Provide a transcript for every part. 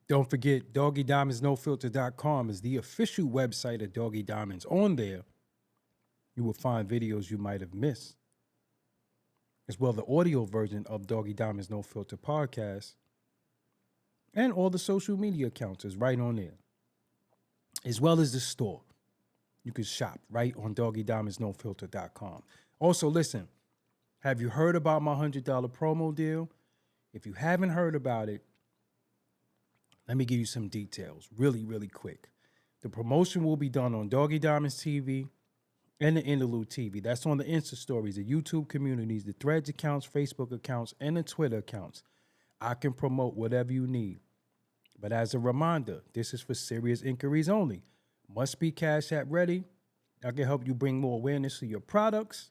Don't forget, DoggieDiamondsNoFilter.com is the official website of Doggie Diamonds. On there, you will find videos you might have missed, as well the audio version of Doggie Diamonds No Filter podcast, and all the social media accounts is right on there, as well as the store. You can shop right on DoggieDiamondsNoFilter.com. Also, listen, have you heard about my $100 promo deal? If you haven't heard about it, let me give you some details really, really quick. The promotion will be done on Doggie Diamonds TV and the Interlude TV. That's on the Insta stories, the YouTube communities, the Threads accounts, Facebook accounts, and the Twitter accounts. I can promote whatever you need. But as a reminder, this is for serious inquiries only. Must be Cash App ready. I can help you bring more awareness to your products.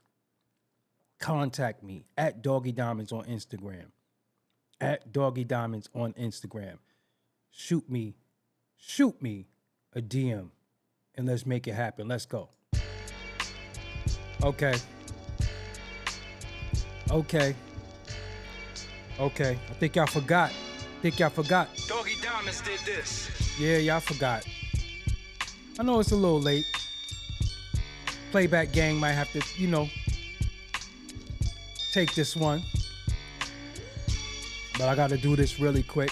Contact me at Doggie Diamonds on Instagram. At Doggie Diamonds on Instagram. Shoot me a DM and let's make it happen. Let's go. Okay. I think y'all forgot. Doggie Diamonds did this. Yeah, y'all forgot. I know it's a little late. Playback gang might have to, take this one. But I got to do this really quick.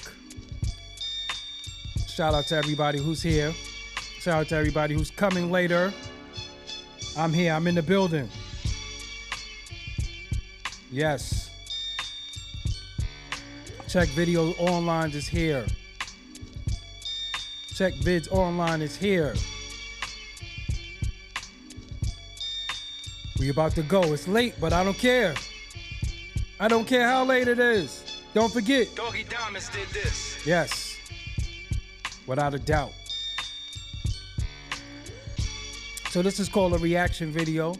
Shout out to everybody who's here. Shout out to everybody who's coming later. I'm here. I'm in the building. Yes. Check Video Online is here. Check Vids Online is here. We about to go. It's late, but I don't care. I don't care how late it is. Don't forget. Doggie Diamonds did this. Yes. Without a doubt. So this is called a reaction video.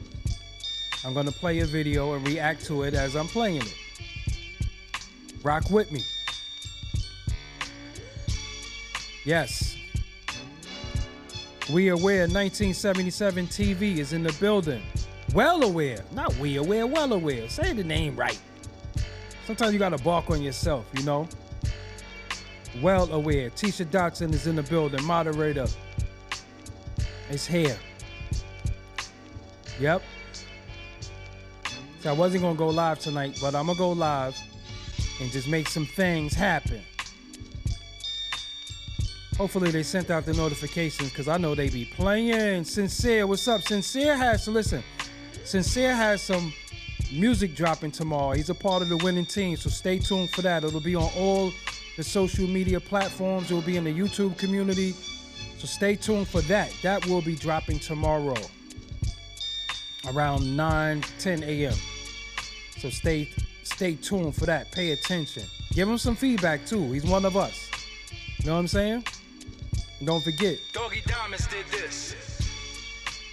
I'm going to play a video and react to it as I'm playing it. Rock with me. Yes. We Aware 1977 TV is in the building. Well aware. Not we aware, well aware. Say the name right. Sometimes you got to bark on yourself, Well aware. Tisha Dotson is in the building. Moderator is here. Yep. So I wasn't going to go live tonight, but I'm going to go live and just make some things happen. Hopefully they sent out the notifications because I know they be playing. Sincere, what's up? Sincere has some music dropping tomorrow. He's a part of the winning team, so stay tuned for that. It'll be on all the social media platforms. It will be in the YouTube community. So stay tuned for that. That will be dropping tomorrow around 10 a.m. So stay tuned for that. Pay attention. Give him some feedback too. He's one of us. You know what I'm saying? And don't forget. Doggie Diamonds did this.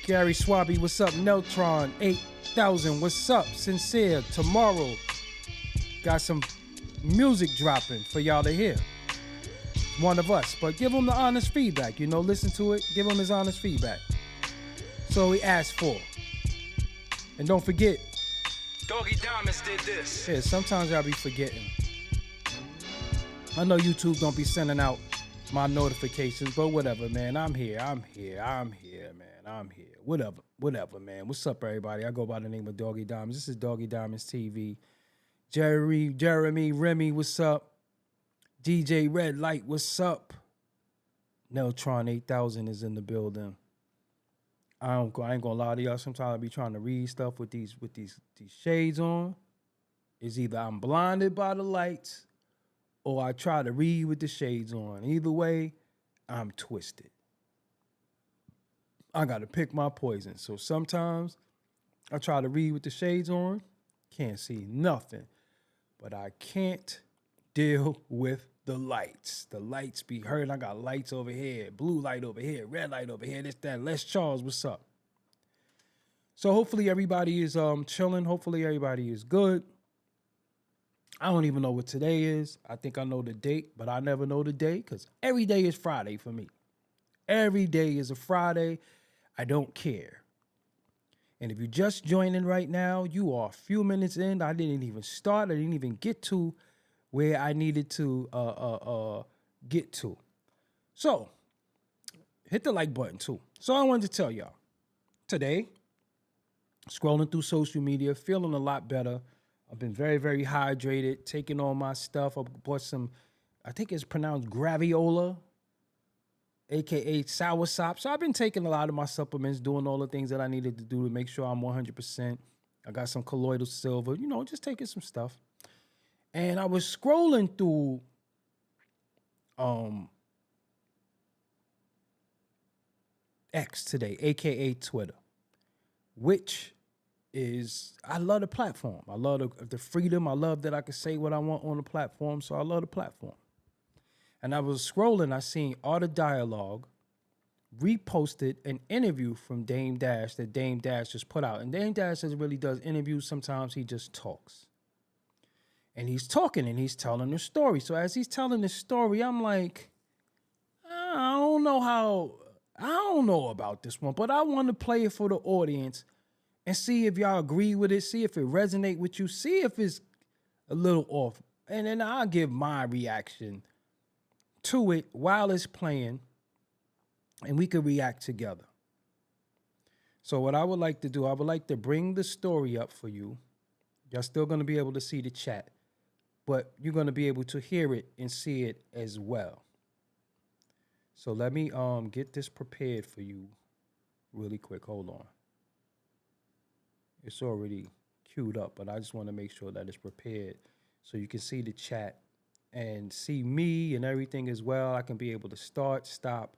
Gary Swabby, what's up? Neltron 8000, what's up? Sincere, tomorrow. Got some music dropping for y'all to hear. One of us, but give him the honest feedback, listen to it, give him his honest feedback. So he asked for. And don't forget. Doggie Diamonds did this. Yeah, sometimes I'll be forgetting. I know YouTube don't be sending out my notifications, but whatever, man. I'm here, man. I'm here. Whatever, man. What's up, everybody? I go by the name of Doggie Diamonds. This is Doggie Diamonds TV. Jeremy, Remy, what's up? DJ Red Light, what's up? Neltron 8000 is in the building. I ain't gonna lie to y'all. Sometimes I be trying to read stuff with these shades on. It's either I'm blinded by the lights or I try to read with the shades on. Either way, I'm twisted. I gotta pick my poison. So sometimes I try to read with the shades on, can't see nothing. But I can't deal with the lights. The lights be hurting. I got lights over here, blue light over here, red light over here, this, that. Les Charles, what's up? So hopefully everybody is chilling. Hopefully everybody is good. I don't even know what today is. I think I know the date, but I never know the day because every day is Friday for me. Every day is a Friday. I don't care. And if you're just joining right now, you are a few minutes in. I didn't even start. I didn't even get to where I needed to get to. So, hit the like button too. So I wanted to tell y'all, today, scrolling through social media, feeling a lot better. I've been very, very hydrated, taking all my stuff. I bought some, I think it's pronounced graviola, aka soursop. So I've been taking a lot of my supplements, doing all the things that I needed to do to make sure I'm 100%. I got some colloidal silver, just taking some stuff. And I was scrolling through X today, aka Twitter, which is, I love the platform. I love the freedom. I love that I can say what I want on the platform. So I love the platform. And I was scrolling, I seen Art of Dialogue reposted an interview from Dame Dash that Dame Dash just put out. And Dame Dash really does interviews. Sometimes he just talks. And he's talking and he's telling a story. So as he's telling the story, I'm like, I don't know about this one, but I want to play it for the audience and see if y'all agree with it, see if it resonates with you, see if it's a little off. And then I'll give my reaction to it while it's playing, and we can react together. So what I would like to do, I would like to bring the story up for you. Y'all still going to be able to see the chat, but you're going to be able to hear it and see it as well. So let me get this prepared for you really quick. Hold on. It's already queued up, but I just want to make sure that it's prepared so you can see the chat and see me and everything as well. I can be able to start, stop,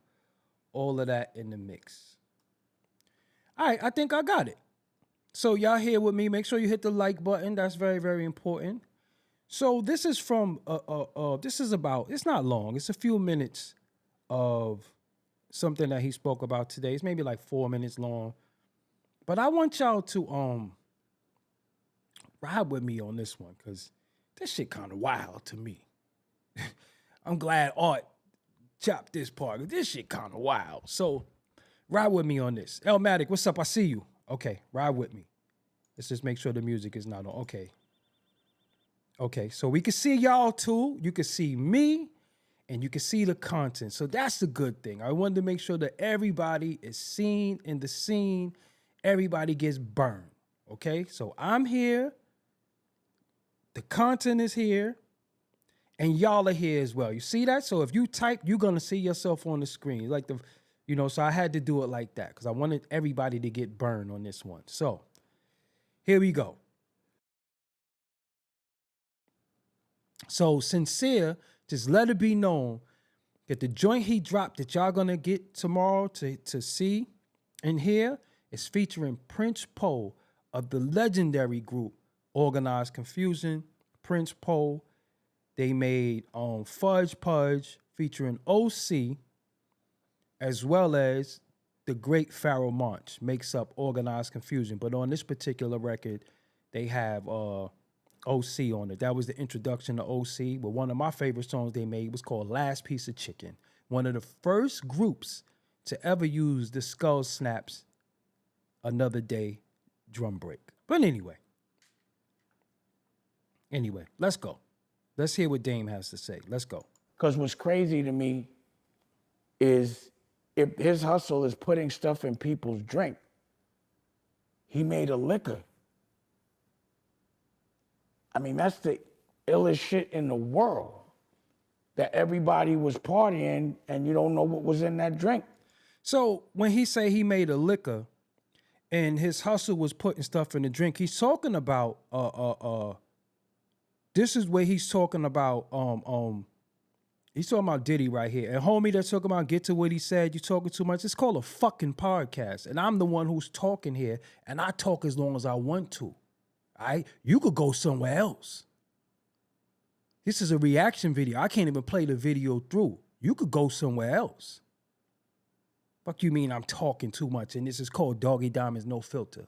all of that in the mix. All right, I think I got it. So y'all here with me. Make sure you hit the like button. That's very, very important. So this is from, this is about, it's not long. It's a few minutes of something that he spoke about today. It's maybe like 4 minutes long. But I want y'all to ride with me on this one because this shit kind of wild to me. I'm glad Art chopped this part. This shit kind of wild. So ride with me on this. Elmatic, what's up? I see you. Okay, ride with me. Let's just make sure the music is not on. Okay. Okay, so we can see y'all too. You can see me and you can see the content. So that's the good thing. I wanted to make sure that everybody is seen in the scene. Everybody gets burned. Okay, so I'm here. The content is here. And y'all are here as well. You see that? So if you type, you're going to see yourself on the screen. Like so I had to do it like that because I wanted everybody to get burned on this one. So here we go. So Sincere, just let it be known that the joint he dropped that y'all going to get tomorrow to see and hear is featuring Prince Poe of the legendary group Organized Confusion. Prince Poe. They made Fudge Pudge featuring OC, as well as the great Pharaoh Monch makes up Organized Confusion. But on this particular record, they have OC on it. That was the introduction to OC. But one of my favorite songs they made was called Last Piece of Chicken. One of the first groups to ever use the Skull Snaps Another Day drum break. But anyway, let's go. Let's hear what Dame has to say. Let's go. Because what's crazy to me is if his hustle is putting stuff in people's drink, he made a liquor. I mean, that's the illest shit in the world. That everybody was partying and you don't know what was in that drink. So when he say he made a liquor and his hustle was putting stuff in the drink, he's talking about this is where he's talking about he's talking about Diddy right here. And homie that's talking about get to what he said, you talking too much. It's called a fucking podcast. And I'm the one who's talking here, and I talk as long as I want to. All right? You could go somewhere else. This is a reaction video. I can't even play the video through. You could go somewhere else. Fuck you mean I'm talking too much, and this is called Doggie Diamonds No Filter.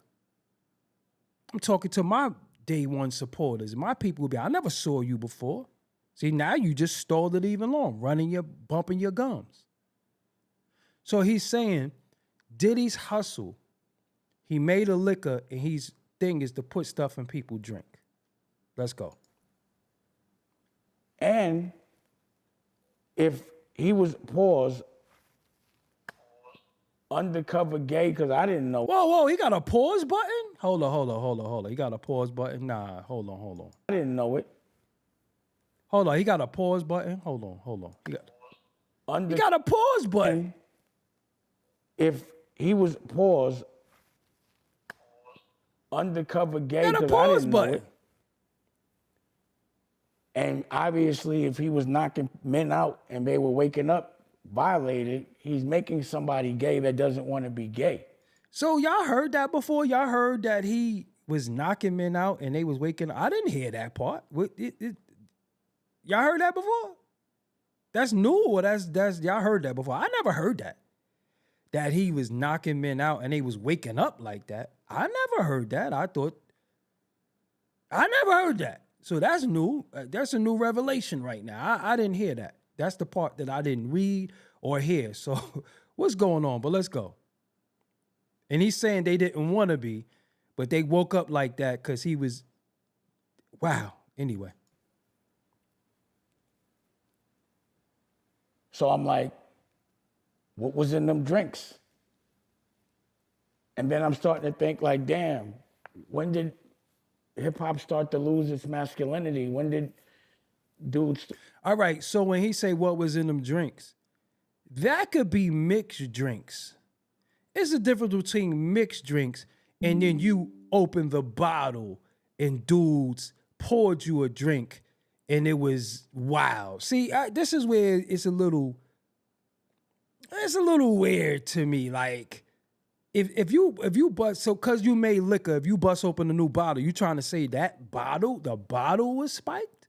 I'm talking to my day one supporters. My people will be, I never saw you before. See, now you just stalled it even long, bumping your gums. So he's saying Diddy's hustle, he made a liquor and his thing is to put stuff in people drink. Let's go. And if he was pause undercover gay, because I didn't know. Whoa, he got a pause button? Hold on. He got a pause button? Nah, hold on. I didn't know it. Hold on, he got a pause button? Hold on. He got a pause button. If he was pause undercover gay, Got a because I pause didn't know button. it. And obviously, if he was knocking men out and they were waking up violated, he's making somebody gay that doesn't want to be gay. So y'all heard that before? Y'all heard that he was knocking men out and they was waking up? I didn't hear that part. Y'all heard that before? That's new, or that's y'all heard that before? I never heard that. That he was knocking men out and they was waking up like that. I never heard that. I never heard that. So that's new. That's a new revelation right now. I didn't hear that. That's the part that I didn't read or hear. So what's going on? But let's go. And he's saying they didn't want to be, but they woke up like that because he was, wow. Anyway. So I'm like, what was in them drinks? And then I'm starting to think like, damn, when did hip hop start to lose its masculinity? When did dudes? All right. So when he say what was in them drinks, that could be mixed drinks. It's a difference between mixed drinks and then you open the bottle and dudes poured you a drink and it was wild. See, this is where it's a little weird to me. Like, if you bust, so cause you made liquor, if you bust open a new bottle, you trying to say the bottle was spiked?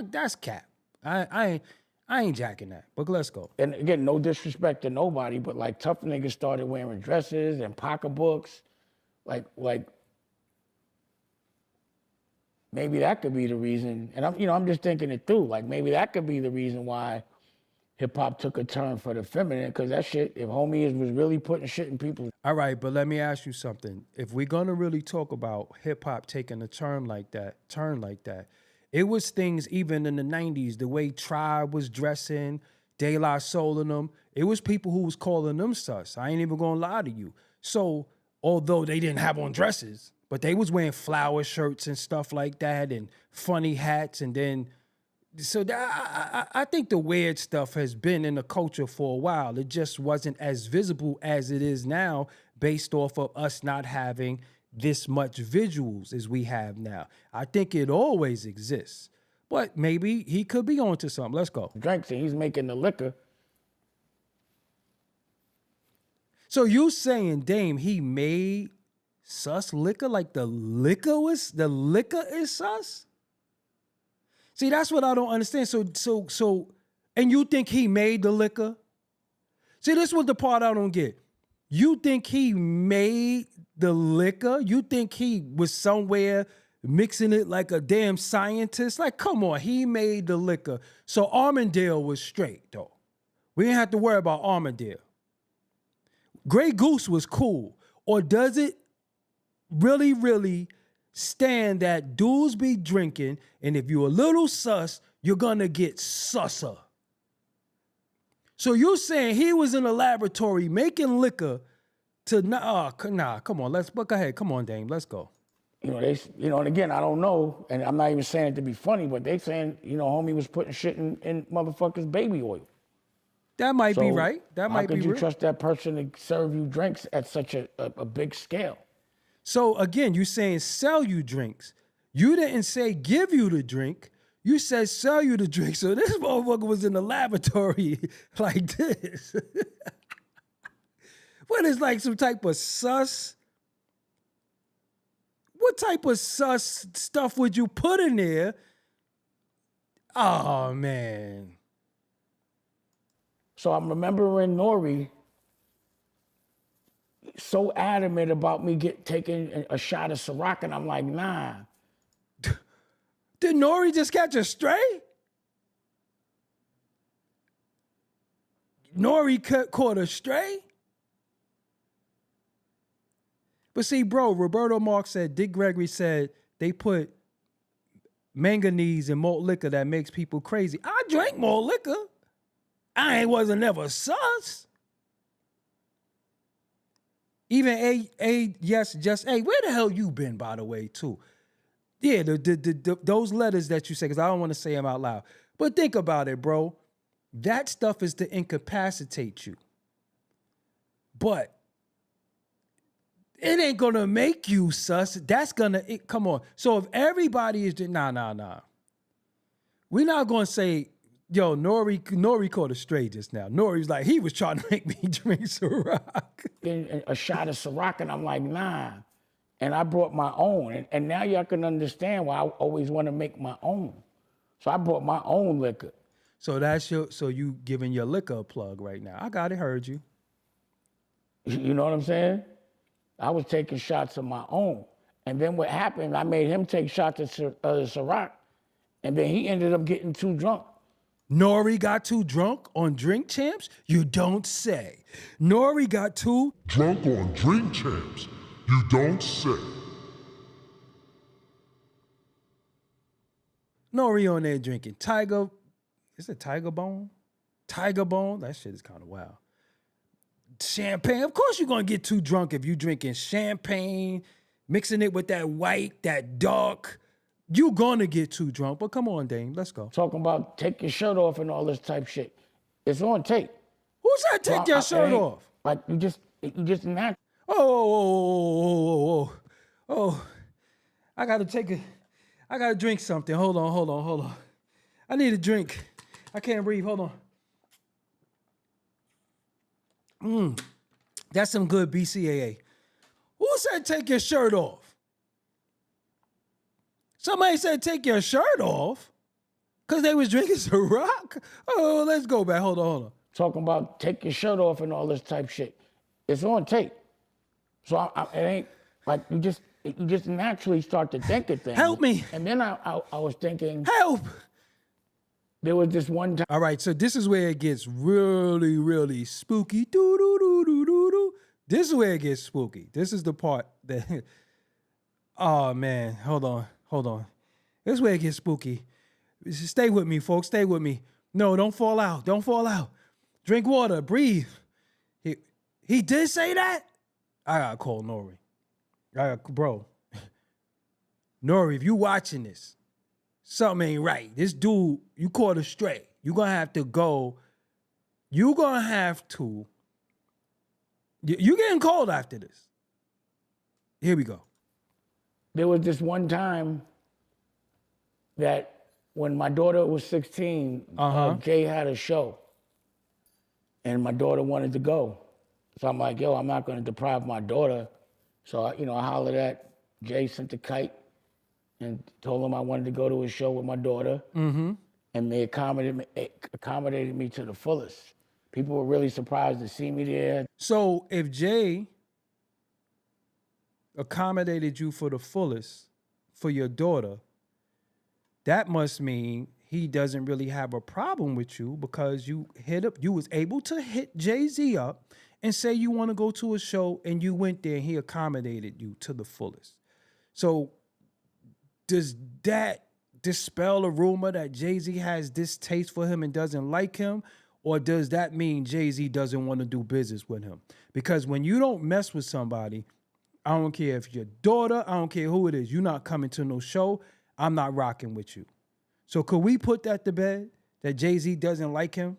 That's cap. I ain't jacking that. But let's go. And again, no disrespect to nobody, but like tough niggas started wearing dresses and pocketbooks, like maybe that could be the reason. And I'm just thinking it through. Like maybe that could be the reason why hip hop took a turn for the feminine, because that shit, if homie was really putting shit in people. All right, but let me ask you something. If we're gonna really talk about hip hop taking a turn like that, it was things even in the 90s, the way Tribe was dressing, De La Soul and them, it was people who was calling them sus. I ain't even gonna lie to you. So although they didn't have on dresses, but they was wearing flower shirts and stuff like that and funny hats. And then, so I think the weird stuff has been in the culture for a while. It just wasn't as visible as it is now based off of us not having this much visuals as we have now. I think it always exists, but maybe he could be onto something. Let's go. Drinks, and he's making the liquor. So you saying, Dame, he made sus liquor? Like the liquor is sus? See, that's what I don't understand. So, and you think he made the liquor? See, this was the part I don't get. You think he made the liquor? You think he was somewhere mixing it like a damn scientist? Like, come on, he made the liquor. So Armandale was straight, though. We didn't have to worry about Armandale. Grey Goose was cool. Or does it really, really stand that dudes be drinking, and if you're a little sus, you're gonna get susser? So you're saying he was in a laboratory making liquor to nah, come on, go ahead, come on, Dame, let's go. And again, I don't know, and I'm not even saying it to be funny, but they saying, homie was putting shit in motherfuckers' baby oil. That might be right. That might be how could you real. trust that person to serve you drinks at such a big scale? So again, you saying sell you drinks. You didn't say give you the drink. You said sell you the drink. So this motherfucker was in the laboratory like this. What is like some type of sus? What type of sus stuff would you put in there? Oh, man. So I'm remembering Nori so adamant about me taking a shot of Ciroc, and I'm like, nah. Did Nori just catch a stray? Nori caught a stray? But see, bro, Roberto Marx said, Dick Gregory said they put manganese in malt liquor that makes people crazy. I drank malt liquor. I wasn't never sus. Even yes, just A. Where the hell you been, by the way, too? Yeah, those letters that you say, because I don't want to say them out loud. But think about it, bro. That stuff is to incapacitate you. But it ain't gonna make you sus. That's gonna come on. So if everybody is just nah. We're not gonna say, yo, Nori caught a stray just now. Nori's like, he was trying to make me drink Ciroc. A shot of Ciroc, and I'm like, nah. And I brought my own. And now y'all can understand why I always want to make my own. So I brought my own liquor. So so you giving your liquor a plug right now. I got it, heard you. You know what I'm saying? I was taking shots of my own. And then what happened, I made him take shots of Ciroc, and then he ended up getting too drunk. Nori got too drunk on Drink Champs? You don't say. Nori got too Drunk on Drink Champs, you don't say. Nori on there drinking Tiger. Is it Tiger Bone? Tiger Bone? That shit is kind of wild. Champagne. Of course you're going to get too drunk if you drinking champagne, mixing it with that white, that dark. You going to get too drunk. But come on, Dame. Let's go. Talking about take your shirt off and all this type shit. It's on tape. Who said take your shirt off? Like you just not. Oh. I got to drink something. Hold on. I need a drink. I can't breathe. Hold on. That's some good BCAA. Who said take your shirt off? Somebody said take your shirt off because they was drinking Ciroc. Oh, let's go back. Hold on. Talking about take your shirt off and all this type shit. It's on tape. So it ain't like you just naturally start to think of things. Help me. And then I was thinking. Help. There was this one time. All right, so this is where it gets really, really spooky. Do. This is where it gets spooky. This is the part that, oh man, hold on. This is where it gets spooky. Stay with me, folks, stay with me. No, don't fall out. Drink water, breathe. He did say that? I gotta call Nori. Bro, Nori, if you watching this, something ain't right. This dude, you caught a stray. You're going to have to go. You're going to have to. You getting cold after this. Here we go. There was this one time that when my daughter was 16, Jay had a show. And my daughter wanted to go. So I'm like, yo, I'm not going to deprive my daughter. So, I hollered at Jay, sent the kite. And told him I wanted to go to a show with my daughter. Mm-hmm. And they accommodated me to the fullest. People were really surprised to see me there. So if Jay accommodated you for the fullest for your daughter, that must mean he doesn't really have a problem with you because you was able to hit Jay-Z up and say you want to go to a show and you went there and he accommodated you to the fullest. So does that dispel a rumor that Jay-Z has distaste for him and doesn't like him? Or does that mean Jay-Z doesn't want to do business with him? Because when you don't mess with somebody, I don't care if your daughter, I don't care who it is, you're not coming to no show, I'm not rocking with you. So could we put that to bed, that Jay-Z doesn't like him?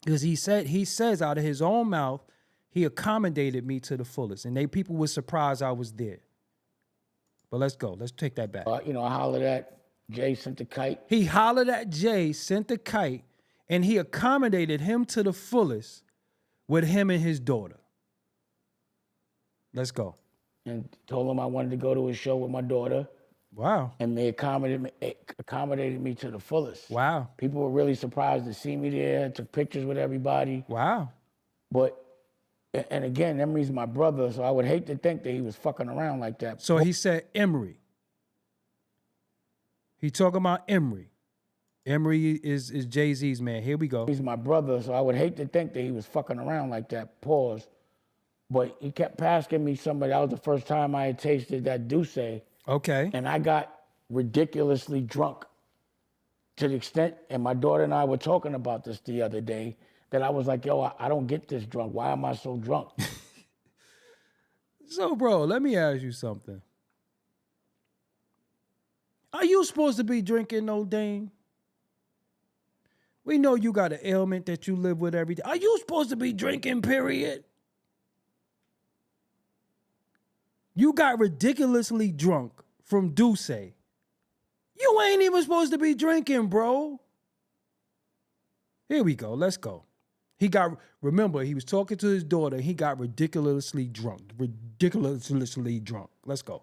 Because he says out of his own mouth, he accommodated me to the fullest. And people were surprised I was there. But let's go. Let's take that back. I hollered at Jay, sent the kite. He hollered at Jay, sent the kite, and he accommodated him to the fullest with him and his daughter. Let's go. And told him I wanted to go to a show with my daughter. Wow. And they accommodated me to the fullest. Wow. People were really surprised to see me there, took pictures with everybody. Wow. But, and again, Emery's my brother, so I would hate to think that he was fucking around like that. So he said Emery. He talking about Emery. Emery is Jay-Z's man. Here we go. He's my brother, so I would hate to think that he was fucking around like that. Pause. But he kept asking me somebody. That was the first time I had tasted that Douce. Okay. And I got ridiculously drunk. to the extent, and my daughter and I were talking about this the other day, that I was like, yo, I don't get this drunk. Why am I so drunk? So, bro, let me ask you something. Are you supposed to be drinking, no, Dame? We know you got an ailment that you live with every day. Are you supposed to be drinking, period? You got ridiculously drunk from Duce. You ain't even supposed to be drinking, bro. Here we go. Let's go. Remember, he was talking to his daughter. He got ridiculously drunk. Ridiculously drunk. Let's go.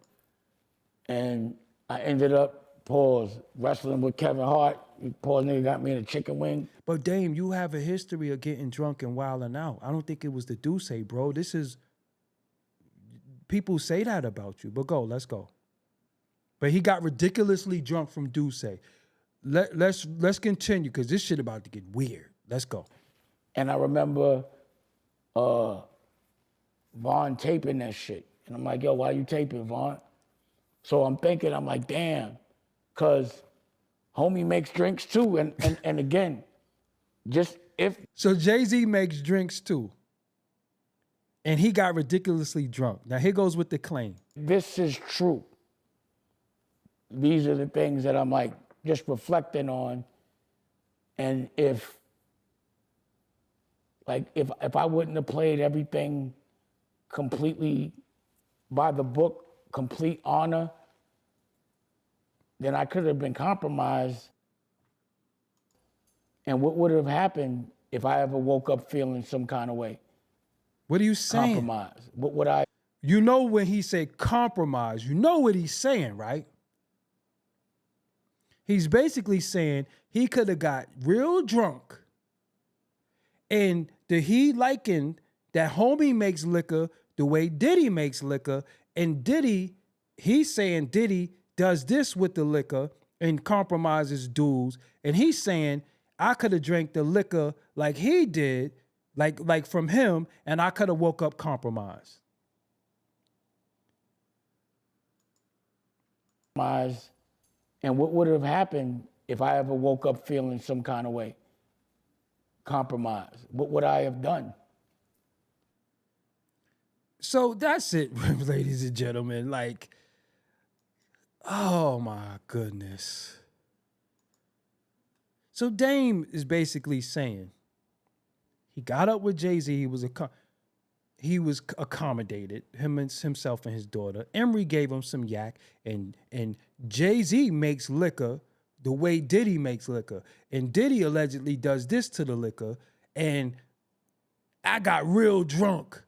And I ended up, pause, wrestling with Kevin Hart. Pause, nigga got me in a chicken wing. But Dame, you have a history of getting drunk and wilding out. I don't think it was the Duce, bro. This is, people say that about you. But let's go. But he got ridiculously drunk from Duce. Let's continue, because this shit about to get weird. Let's go. And I remember Vaughn taping that shit. And I'm like, yo, why you taping, Vaughn? So I'm thinking, I'm like, damn, because homie makes drinks too. And again, just if. So Jay-Z makes drinks too. And he got ridiculously drunk. Now here goes with the claim. This is true. These are the things that I'm like just reflecting on. And if I wouldn't have played everything completely by the book, complete honor, then I could have been compromised. And what would have happened if I ever woke up feeling some kind of way? What are you saying? Compromise. What would I? You know when he said compromise, you know what he's saying, right? He's basically saying he could have got real drunk, and he likened that homie makes liquor the way Diddy makes liquor, and he's saying Diddy does this with the liquor and compromises dudes, and he's saying I could have drank the liquor like he did, like from him, and I could have woke up compromised. And what would have happened if I ever woke up feeling some kind of way? Compromise. What would I have done? So that's it, ladies and gentlemen. Like, oh my goodness. So Dame is basically saying he got up with Jay-Z. He was accommodated, himself and his daughter. Emery gave him some yak, and Jay-Z makes liquor the way Diddy makes liquor. And Diddy allegedly does this to the liquor, and I got real drunk.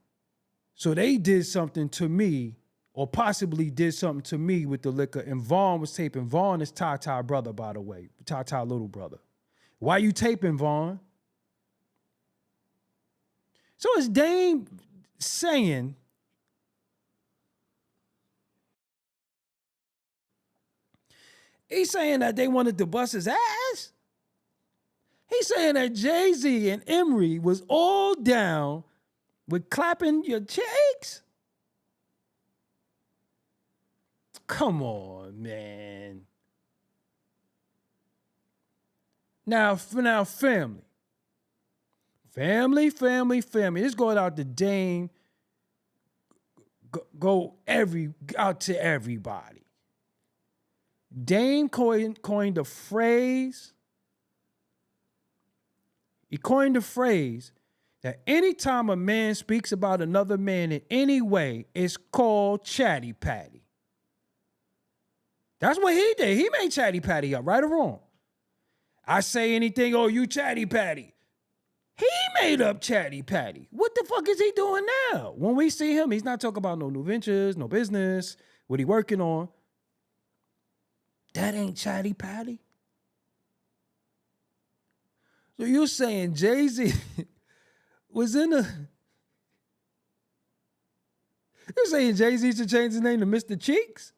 So they did something to me, or possibly did something to me with the liquor, and Vaughn was taping. Vaughn is Ty brother, by the way. Ty little brother. Why you taping, Vaughn? So is Dame saying he's saying that they wanted to bust his ass? He's saying that Jay-Z and Emery was all down with clapping your cheeks? Come on, man. Now, family. Family. This going out to Dame. Go out to everybody. Dame coined a phrase. He coined the phrase that anytime a man speaks about another man in any way, it's called chatty patty. That's what he did. He made chatty patty up, right or wrong. I say anything, oh, you chatty patty. He made up chatty patty. What the fuck is he doing now? When we see him, he's not talking about no new ventures, no business, what he working on. That ain't chatty patty. So you're saying Jay-Z was in a... You're saying Jay-Z should change his name to Mr. Cheeks?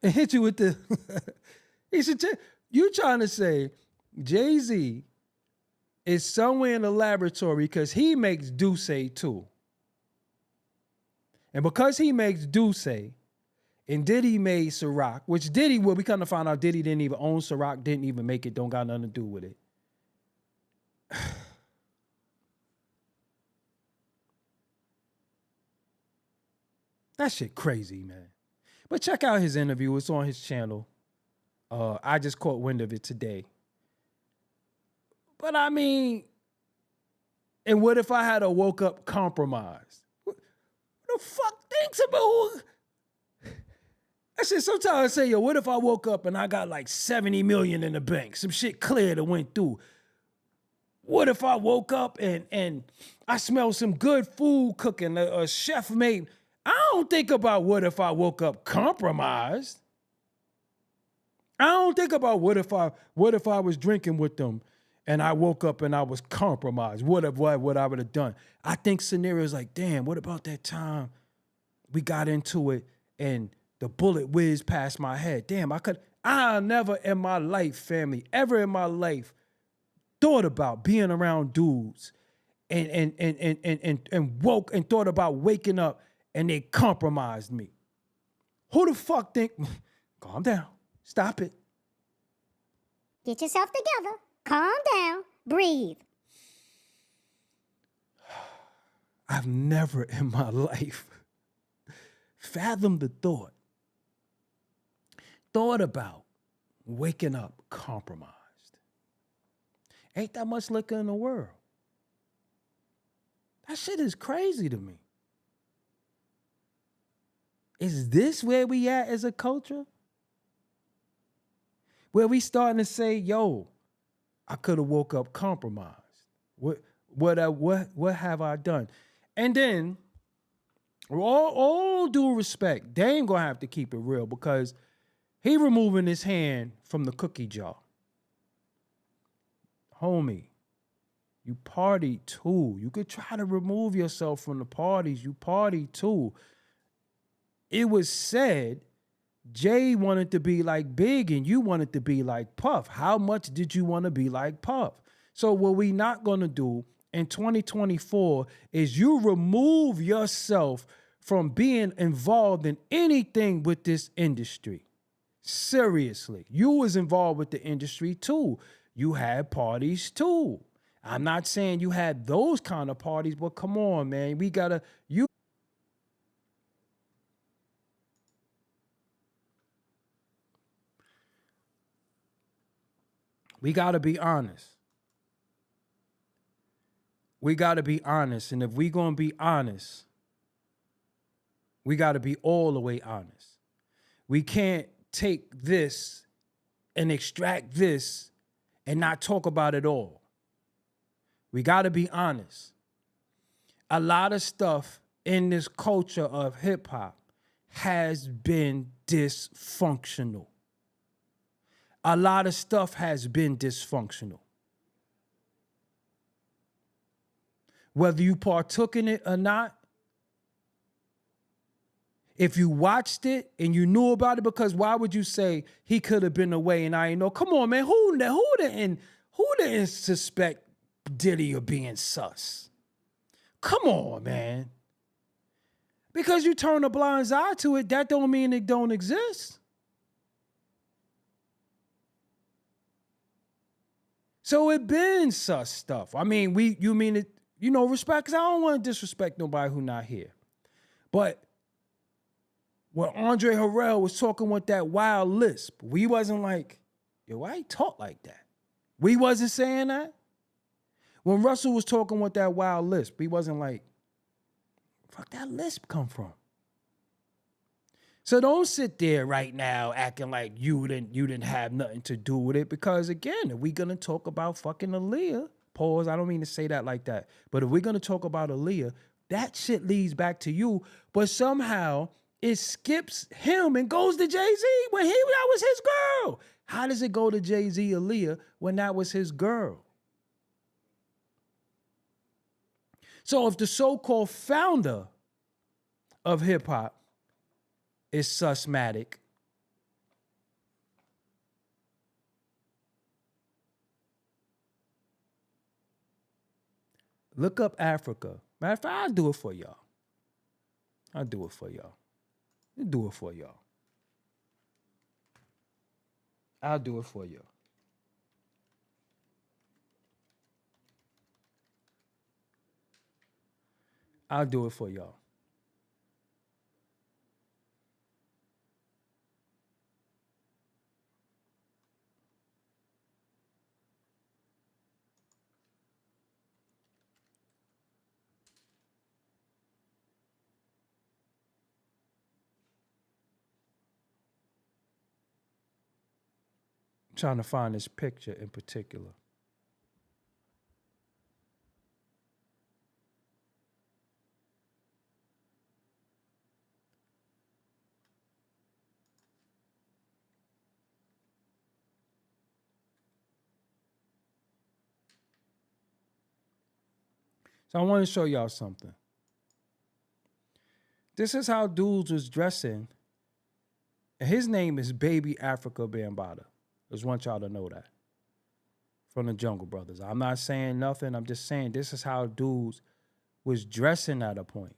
And hit you with the... He should change... You trying to say Jay-Z is somewhere in the laboratory because he makes Duce too. And because he makes Duce, And Diddy made Ciroc, which Diddy, well, we kind of found out Diddy didn't even own Ciroc, didn't even make it, don't got nothing to do with it. That shit crazy, man. But check out his interview. It's on his channel. I just caught wind of it today. But I mean, and what if I had a woke up compromised? What the fuck thinks about? I said, sometimes I say, yo, what if I woke up and I got like 70 million in the bank? Some shit clear that went through. What if I woke up and I smell some good food cooking, a chef made? I don't think about what if I woke up compromised. I don't think about what if I was drinking with them and I woke up and I was compromised. What I would have done? I think scenarios like, damn, what about that time we got into it and the bullet whizzed past my head? Damn, I never in my life, family, ever in my life thought about being around dudes and woke and thought about waking up and they compromised me. Who the fuck think? Calm down. Stop it. Get yourself together. Calm down. Breathe. I've never in my life fathomed the thought about waking up compromised. Ain't that much liquor in the world. That shit is crazy to me. Is this where we at as a culture? Where we starting to say, yo, I could have woke up compromised. What have I done? And then, all due respect, Dame gonna have to keep it real because he removing his hand from the cookie jar. Homie, you party too. You could try to remove yourself from the parties. You party too. It was said Jay wanted to be like Big and you wanted to be like Puff. How much did you want to be like Puff? So what we not going to do in 2024 is you remove yourself from being involved in anything with this industry. Seriously. You was involved with the industry too. You had parties too. I'm not saying you had those kind of parties, but come on, man. We gotta be honest. We gotta be honest. And if we gonna be honest, we gotta be all the way honest. We can't take this and extract this and not talk about it all. We gotta be honest. A lot of stuff in this culture of hip hop has been dysfunctional. A lot of stuff has been dysfunctional. Whether you partook in it or not, if you watched it and you knew about it, because why would you say he could have been away and I ain't know? Come on, man. Who didn't suspect Diddy of being sus? Come on, man. Because you turn a blind eye to it, that don't mean it don't exist. So it been sus stuff. I mean, you mean it, respect, because I don't want to disrespect nobody who not here. But when Andre Harrell was talking with that wild lisp, we wasn't like, yo, why he talk like that? We wasn't saying that. When Russell was talking with that wild lisp, we wasn't like, fuck that lisp come from? So don't sit there right now acting like you didn't have nothing to do with it, because again, if we're gonna talk about fucking Aaliyah, pause, I don't mean to say that like that, but if we're gonna talk about Aaliyah, that shit leads back to you, but somehow it skips him and goes to Jay-Z when that was his girl. How does it go to Jay-Z Aaliyah when that was his girl? So if the so-called founder of hip-hop is susmatic, look up Africa. Matter of fact, I'll do it for y'all. You do it for y'all. I'll do it for you. I'll do it for y'all. I'm trying to find this picture in particular. So I want to show y'all something. This is how dudes was dressing. And his name is Baby Africa Bambaataa. Just want y'all to know that. From the Jungle Brothers. I'm not saying nothing. I'm just saying this is how dudes was dressing at a point.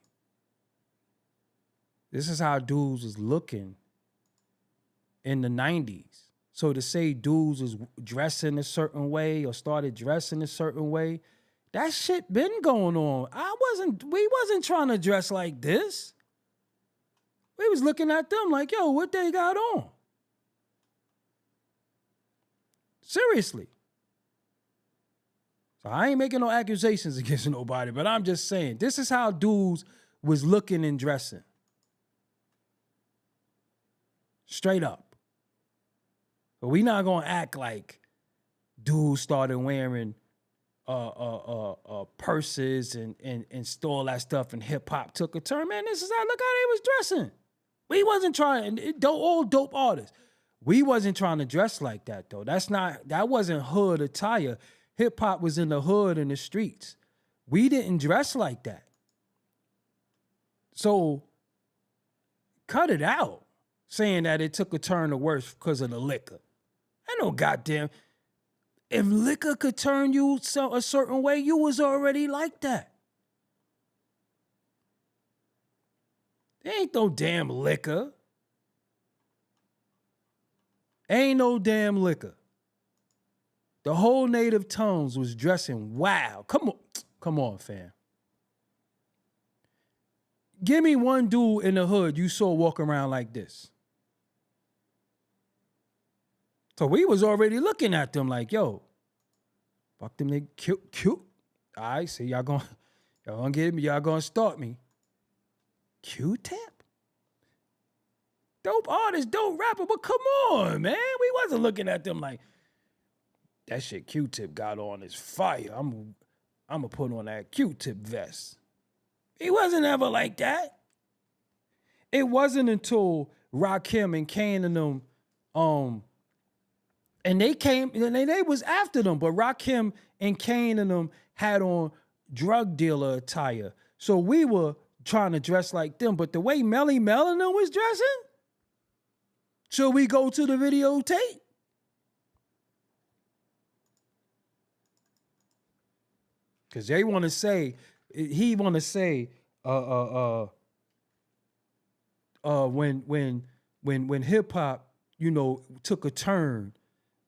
This is how dudes was looking in the 90s. So to say dudes was dressing a certain way or started dressing a certain way, that shit been going on. We wasn't trying to dress like this. We was looking at them like, yo, what they got on? Seriously. So I ain't making no accusations against nobody, but I'm just saying, this is how dudes was looking and dressing. Straight up. But we not gonna act like dudes started wearing purses and stole that stuff and hip hop took a turn. Man, this is how, look how they was dressing. We wasn't trying, all dope artists. We wasn't trying to dress like that though. That wasn't hood attire. Hip hop was in the hood and the streets. We didn't dress like that. So cut it out saying that it took a turn to worse because of the liquor. I know goddamn, if liquor could turn you a certain way, you was already like that. There ain't no damn liquor. Ain't no damn liquor. The whole Native Tongues was dressing wild. Come on, fam. Give me one dude in the hood you saw walk around like this. So we was already looking at them like, yo, fuck them, they cute. All right, see, y'all gonna get me, y'all gonna start me. Q-Tip? Dope artist, dope rapper, but come on, man. We wasn't looking at them like, that shit Q-Tip got on is fire. I'm gonna put on that Q-Tip vest. He wasn't ever like that. It wasn't until Rakim and Kane and them, and they came, and they was after them, but Rakim and Kane and them had on drug dealer attire. So we were trying to dress like them, but the way Melly Mel and them was dressing, should we go to the videotape? Because they want to say, he want to say, when hip hop, took a turn.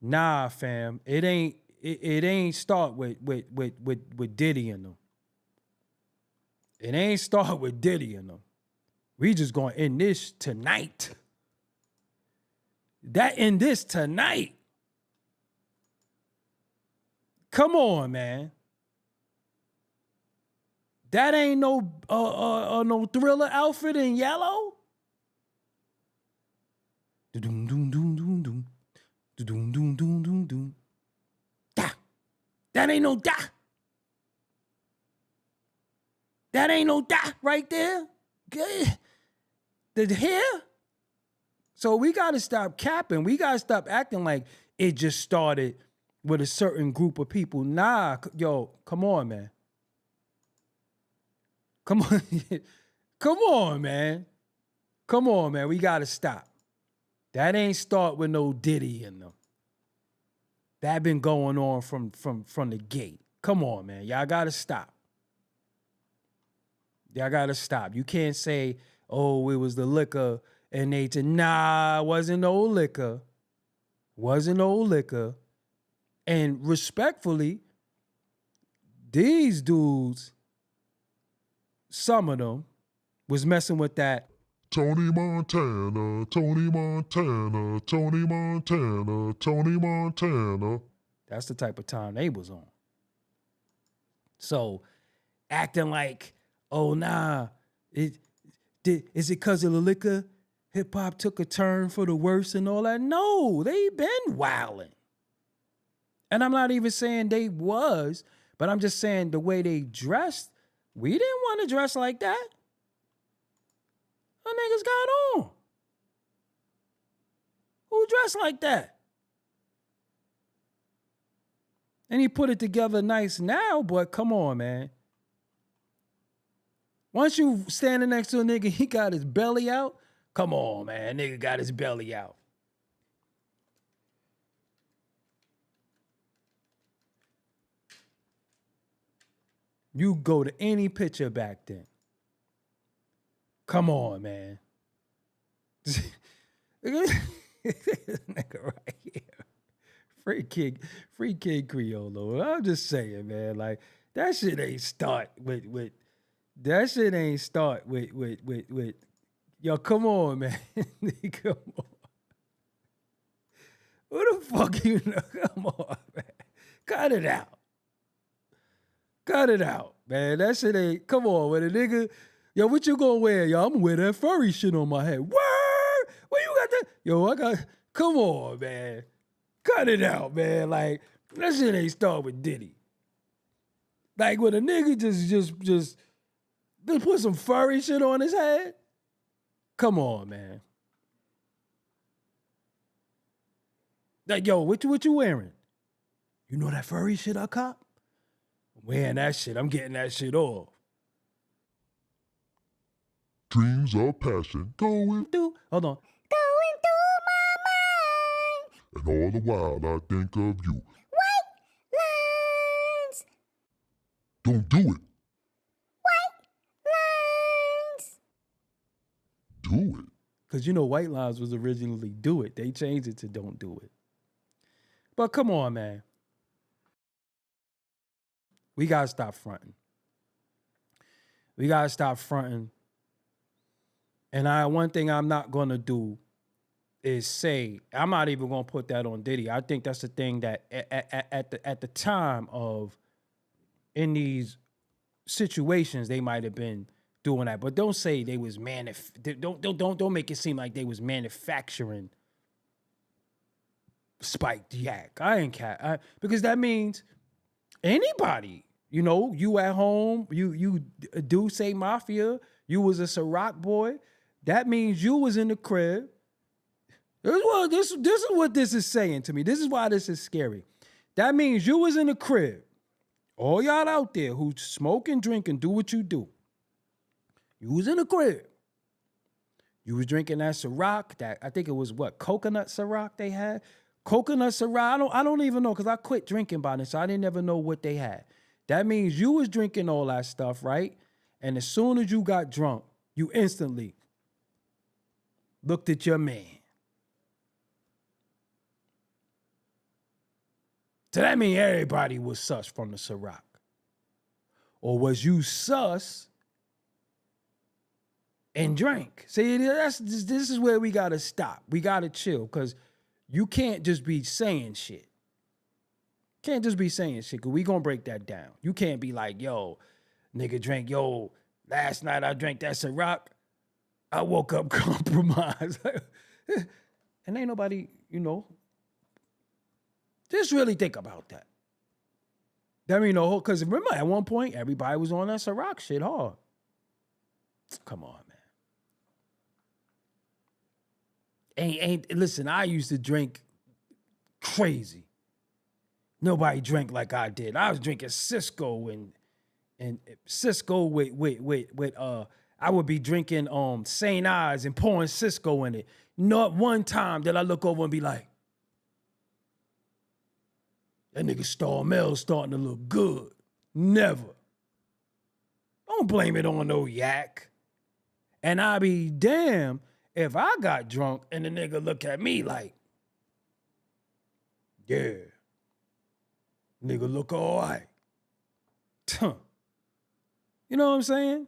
Nah, fam, it ain't start with Diddy and them. It ain't start with Diddy and them. We just gonna end this tonight. That end this tonight. Come on, man. That ain't no Thriller outfit in yellow. Doom doom doom doom doom. Doom doom doom doom doom. Da. That ain't no da. That ain't no da right there. Good. The hair. So we gotta stop capping. We gotta stop acting like it just started with a certain group of people. Nah, yo, come on, man. Come on. Come on, man. Come on, man. We gotta stop. That ain't start with no Diddy in them. That been going on from the gate. Come on, man. Y'all gotta stop. Y'all gotta stop. You can't say, oh, it was the liquor and they nah, it wasn't no liquor. wasn't old liquor. And respectfully, these dudes, some of them, was messing with that. Tony Montana, Tony Montana, Tony Montana, Tony Montana. That's the type of time they was on. So acting like, oh nah, is it because of the liquor? Hip hop took a turn for the worse and all that. No, they been wilding. And I'm not even saying they was, but I'm just saying the way they dressed, we didn't want to dress like that. The niggas got on. Who dressed like that? And he put it together nice now, but come on, man. Once you standing next to a nigga, he got his belly out. Come on, man. Nigga got his belly out. You go to any picture back then. Come on, man. This nigga right here. Free Kid Creole, though. I'm just saying, man. Like, that shit ain't start with yo, come on, man. Come on. Who the fuck you know? Come on, man. Cut it out. Cut it out, man. That shit ain't, come on, with a nigga, yo, what you gonna wear? Yo, I'm gonna wear that furry shit on my head. Word! Where you got that? Yo, come on, man. Cut it out, man. Like, that shit ain't start with Diddy. Like, when a nigga just put some furry shit on his head? Come on, man. Like, yo, what you wearing? You know that furry shit I cop? I'm wearing that shit. I'm getting that shit off. Dreams of passion going, Hold on. Going through my mind. and all the while I think of you. White lines. Don't do it. Lines. Do it. Because you know White Lines was originally Do It. They changed it to Don't Do It. But come on, man. We got to stop fronting. We got to stop fronting. And one thing I'm not going to do is say, I'm not even going to put that on Diddy. I think that's the thing that at the time of, in these situations, they might have been doing that. But don't say they was don't make it seem like they was manufacturing spiked yak. I ain't cat. Because that means anybody, you know, you at home, you do say Mafia, you was a Ciroc boy. That means you was in the crib. This is what this is saying to me. This is why this is scary. That means you was in the crib. All y'all out there who smoke and drink and do what you do. You was in the crib. You was drinking that Ciroc, that I think it was what, coconut Ciroc they had? Coconut Ciroc, I don't even know, because I quit drinking by then, so I didn't ever know what they had. That means you was drinking all that stuff, right? And as soon as you got drunk, you instantly looked at your man. So that means everybody was sus from the Ciroc. Or was you sus and drank? See, this is where we got to stop. We got to chill, because you can't just be saying shit. Can't just be saying shit, because we going to break that down. You can't be like, yo, nigga drank, yo, last night I drank that Ciroc. I woke up compromised. And ain't nobody, you know, just really think about that. That mean, because remember, at one point, everybody was on that Ciroc shit hard. Come on, man. Listen, I used to drink crazy. Nobody drank like I did. I was drinking Cisco and Cisco with I would be drinking St. Ives and pouring Cisco in it. Not one time did I look over and be like, that nigga Stormel's starting to look good. Never. Don't blame it on no yak. And I be damn if I got drunk and the nigga look at me like, Yeah. Nigga look all right. You know what I'm saying?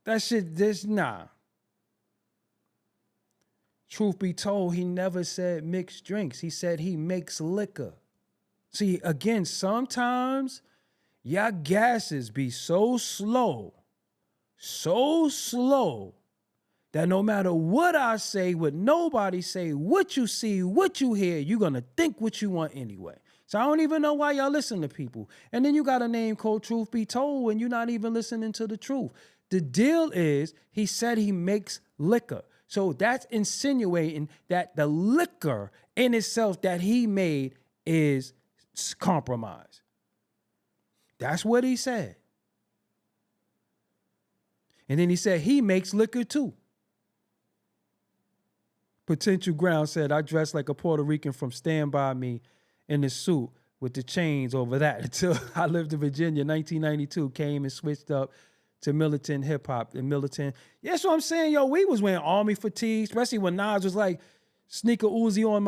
That shit, nah. Truth be told, he never said mixed drinks. He said he makes liquor. See, again, sometimes y'all gases be so slow, that no matter what I say, what nobody say, what you see, what you hear, you're going to think what you want anyway. So I don't even know why y'all listen to people. And then you got a name called Truth Be Told and you're not even listening to the truth. The deal is he said he makes liquor. So that's insinuating that the liquor in itself that he made is compromised. That's what he said. And then he said he makes liquor too. Potential Ground said, I dressed like a Puerto Rican from Stand By Me in the suit with the chains over that until I lived in Virginia, 1992, came and switched up to militant hip hop and militant. Yeah, that's what I'm saying, yo. We was wearing army fatigue, especially when Nas was like sneaker Uzi on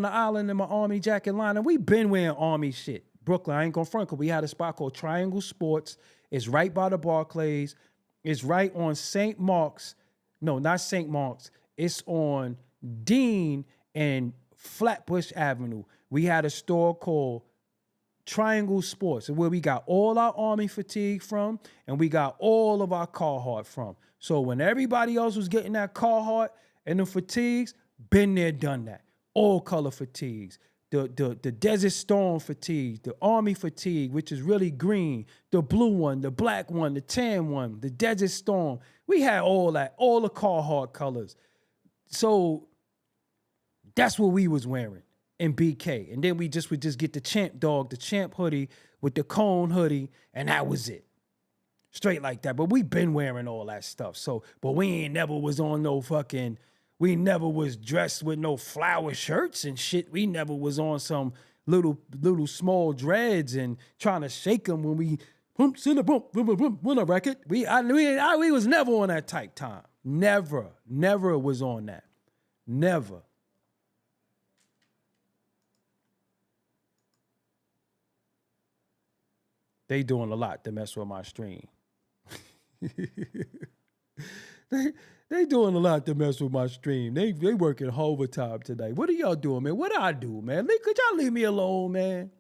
the island in my army jacket line. And we been wearing army shit. Brooklyn, I ain't gonna front, because we had a spot called Triangle Sports. It's right by the Barclays. It's right on St. Mark's. No, not St. Mark's. It's on Dean and Flatbush Avenue. We had a store called Triangle Sports, where we got all our army fatigue from, and we got all of our Carhartt from. So when everybody else was getting that Carhartt and the fatigues, been there, done that. All color fatigues. The Desert Storm fatigue, the Army fatigue, which is really green, the blue one, the black one, the tan one, the Desert Storm. We had all that, all the Carhartt colors. So that's what we was wearing in BK. And then we would just get the Champ Dog, the Champ hoodie with the cone hoodie, and that was it. Straight like that. But we been wearing all that stuff. So, but we ain't never was on no fucking, we never was dressed with no flower shirts and shit. We never was on some little small dreads and trying to shake them when we on a record. We was never on that type time. Never was on that. Never. They doing a lot to mess with my stream. They doing a lot to mess with my stream. They working overtime today. What are y'all doing, man? What do I do, man? Could y'all leave me alone, man?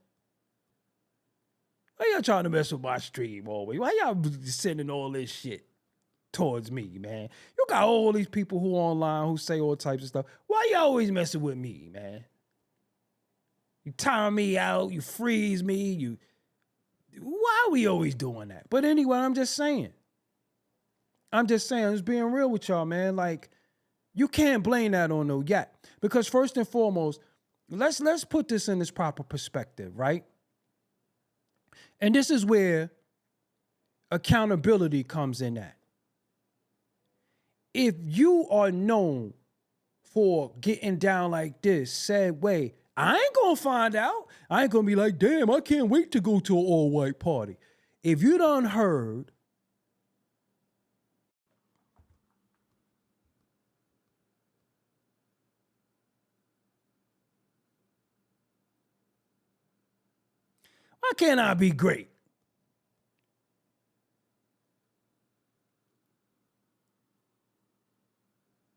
Why y'all trying to mess with my stream always? Why y'all sending all this shit towards me, man? You got all these people who online who say all types of stuff. Why you always messing with me, man? You tire me out, you freeze me, why are we always doing that? But anyway, I'm just saying, I'm just being real with y'all, man. Like, you can't blame that on no yak. Because first and foremost, let's put this in its proper perspective, right? And this is where accountability comes in at. If you are known for getting down like this, said way, I ain't gonna find out. I ain't gonna be like, damn, I can't wait to go to an all-white party. If you done heard why can't I be great?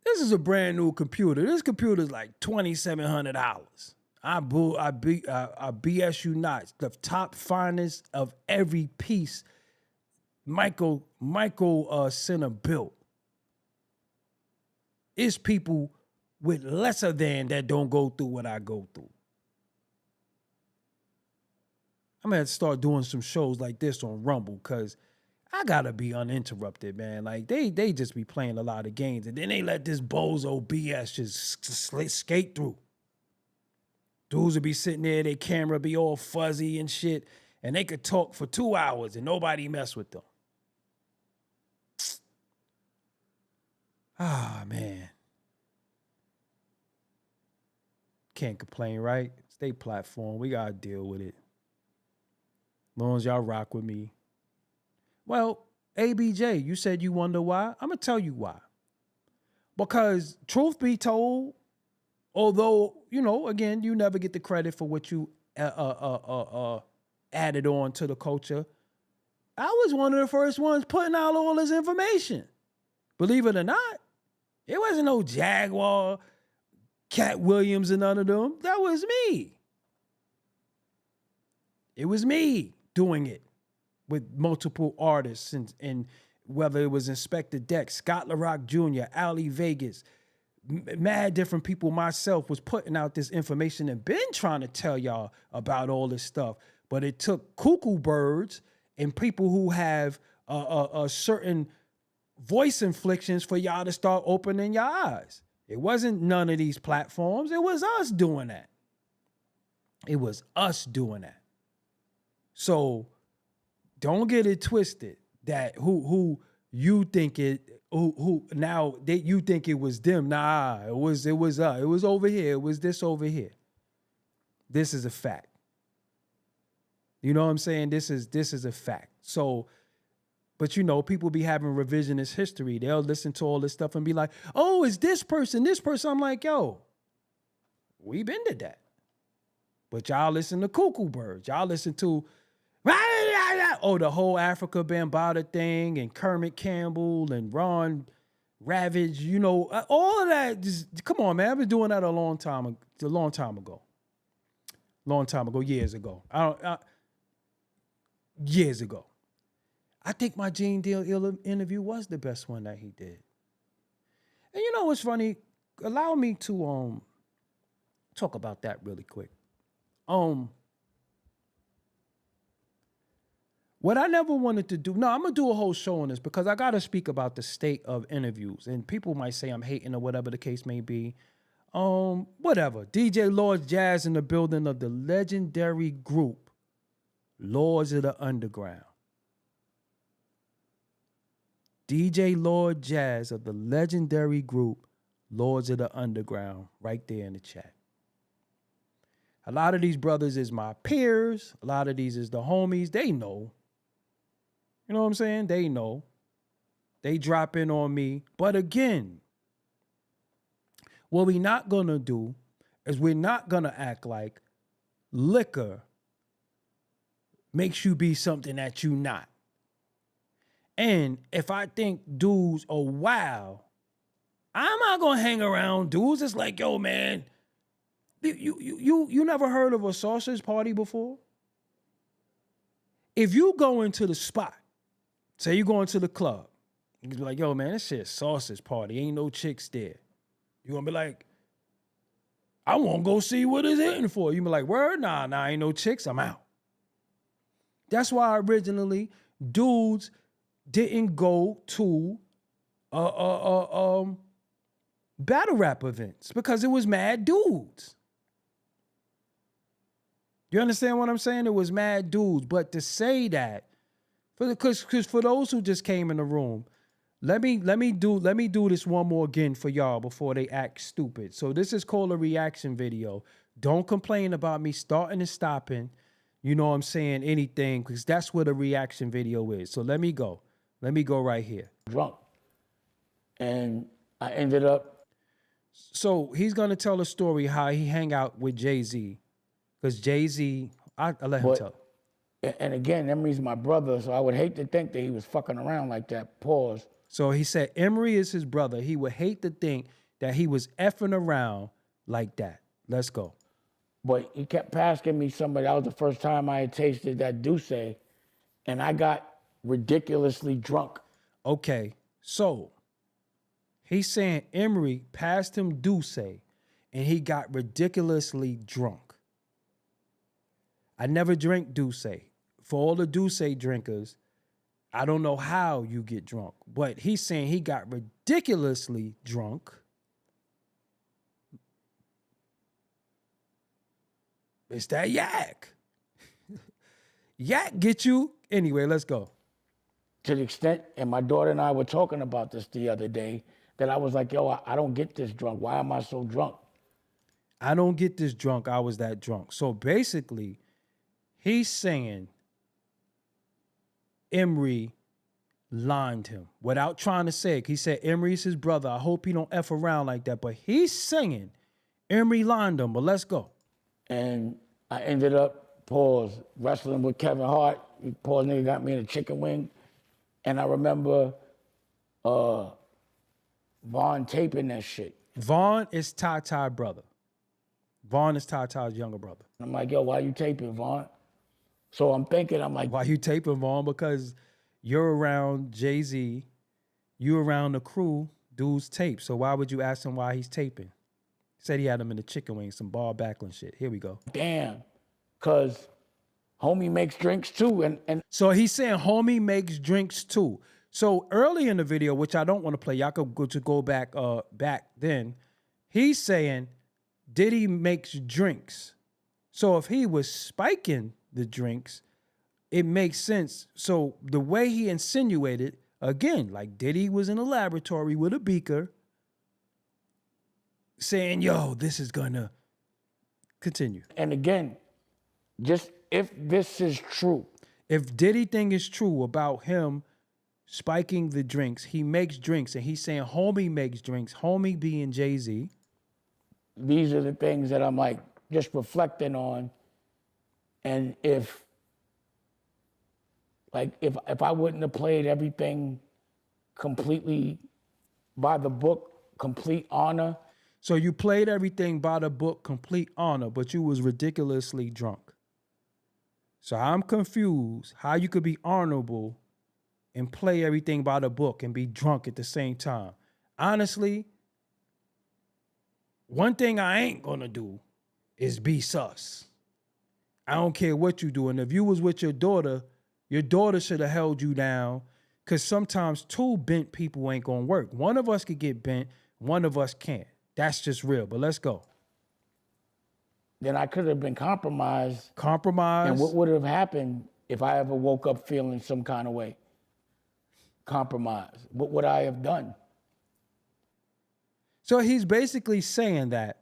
This is a brand new computer. This computer is like $2,700. I BS you not. The top finest of every piece Michael Center built. It's people with lesser than that don't go through what I go through. I'm gonna have to start doing some shows like this on Rumble because I gotta be uninterrupted, man. Like they just be playing a lot of games and then they let this bozo BS just skate through. Dudes would be sitting there, their camera be all fuzzy and shit, and they could talk for 2 hours and nobody mess with them. Ah, man. Can't complain, right? It's their platform. We gotta deal with it. As long as y'all rock with me. Well, ABJ, you said you wonder why? I'm going to tell you why. Because truth be told, Although, again, you never get the credit for what you added on to the culture. I was one of the first ones putting out all this information. Believe it or not, it wasn't no Jaguar, Cat Williams, and none of them. That was me. It was me doing it with multiple artists, and whether it was Inspector Deck, Scott LaRock Jr., Ali Vegas, mad different people, myself, was putting out this information and been trying to tell y'all about all this stuff. But it took cuckoo birds and people who have a certain voice inflictions for y'all to start opening your eyes. It wasn't none of these platforms. It was us doing that. It was us doing that. So don't get it twisted that who you think it who now that you think it was them. Nah, it was us. It was over here. It was this over here. This is a fact. You know what I'm saying? This is a fact. So, but people be having revisionist history. They'll listen to all this stuff and be like, oh, it's this person, this person. I'm like, yo, we been to that. But y'all listen to cuckoo birds. Y'all listen to the whole Africa Bambaataa thing and Kermit Campbell and Ron Ravage, all of that. Just, come on, man. I've been doing that a long time ago. Years ago. Years ago. I think my Gene Deal interview was the best one that he did. And you know what's funny? Allow me to talk about that really quick. What I never wanted to do, I'm going to do a whole show on this because I got to speak about the state of interviews. And people might say I'm hating or whatever the case may be. Whatever. DJ Lord Jazz in the building of the legendary group, Lords of the Underground. DJ Lord Jazz of the legendary group, Lords of the Underground, right there in the chat. A lot of these brothers is my peers. A lot of these is the homies. They know. You know what I'm saying? They know. They drop in on me. But again, what we're not going to do is we're not going to act like liquor makes you be something that you not. And if I think dudes are wild, I'm not going to hang around dudes. It's like, yo, man, you never heard of a sausage party before? If you go into the spot, say you go into the club, you can be like, yo, man, this shit sausage party. Ain't no chicks there. You're going to be like, I want to go see what it's hitting for. You be like, word? Nah, ain't no chicks. I'm out. That's why originally dudes didn't go to battle rap events because it was mad dudes. You understand what I'm saying? It was mad dudes. But to say that, because for those who just came in the room, let me do this one more again for y'all before they act stupid. So this is called a reaction video. Don't complain about me starting and stopping. You know what I'm saying? Anything, because that's what a reaction video is. So let me go. Let me go right here. Drunk. And I ended up. So he's going to tell a story how he hang out with Jay-Z. Because Jay-Z, I'll let him tell. And again, Emery's my brother, so I would hate to think that he was fucking around like that. Pause. So he said Emery is his brother. He would hate to think that he was effing around like that. Let's go. But he kept asking me somebody. That was the first time I had tasted that Douce, and I got ridiculously drunk. Okay, so he's saying Emery passed him Douce, and he got ridiculously drunk. I never drank Douce. For all the Douce drinkers, I don't know how you get drunk, but he's saying he got ridiculously drunk. It's that yak. Yak get you. Anyway, let's go. To the extent, and my daughter and I were talking about this the other day, that I was like, yo, I don't get this drunk. Why am I so drunk? I don't get this drunk. I was that drunk. So basically, he's saying Emery lined him without trying to say it. He said Emery's his brother. I hope he don't F around like that. But he's saying Emery lined him, but let's go. And I ended up, pause, wrestling with Kevin Hart. Pause, nigga got me in a chicken wing. And I remember Vaughn taping that shit. Vaughn is Ty brother. Vaughn is Ty's younger brother. I'm like, yo, why you taping, Vaughn? So I'm thinking, I'm like, Why you taping, Vaughn? Because you're around Jay-Z, you around the crew, dude's tape. So why would you ask him why he's taping? Said he had him in the chicken wing, some Ball Backlund shit. Here we go. damn, because homie makes drinks too. And So he's saying homie makes drinks too. So early in the video, which I don't want to play, y'all could go back then. He's saying Diddy makes drinks. So if he was spiking the drinks, it makes sense. So the way he insinuated, again, like Diddy was in a laboratory with a beaker saying, yo, this is gonna continue. and again, just if this is true, If Diddy thing is true about him spiking the drinks, he makes drinks, and he's saying homie makes drinks, homie being Jay-Z. these are the things that I'm like just reflecting on. And if I wouldn't have played everything completely by the book, complete honor, So you played everything by the book, complete honor, but you was ridiculously drunk. So I'm confused how you could be honorable and play everything by the book and be drunk at the same time. Honestly, one thing I ain't gonna do is be sus. I don't care what you do. And if you was with your daughter should have held you down, because sometimes two bent people ain't gonna work. One of us could get bent, one of us can't. That's just real, but let's go. then I could have been compromised. Compromise. And what would have happened if I ever woke up feeling some kind of way? Compromise. What would I have done? So he's basically saying that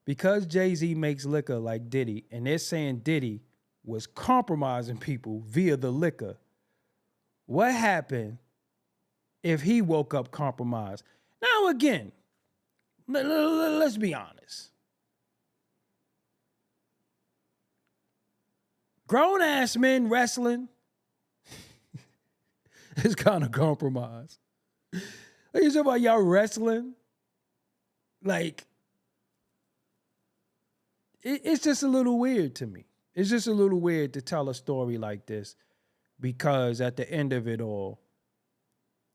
because Jay-Z makes liquor like Diddy, and they're saying Diddy was compromising people via the liquor, what happened if he woke up compromised? Now again, let's be honest. Grown-ass men wrestling is kind of compromised. Like, you talking about y'all wrestling? Like, it's just a little weird to me. It's just a little weird to tell a story like this, because at the end of it all,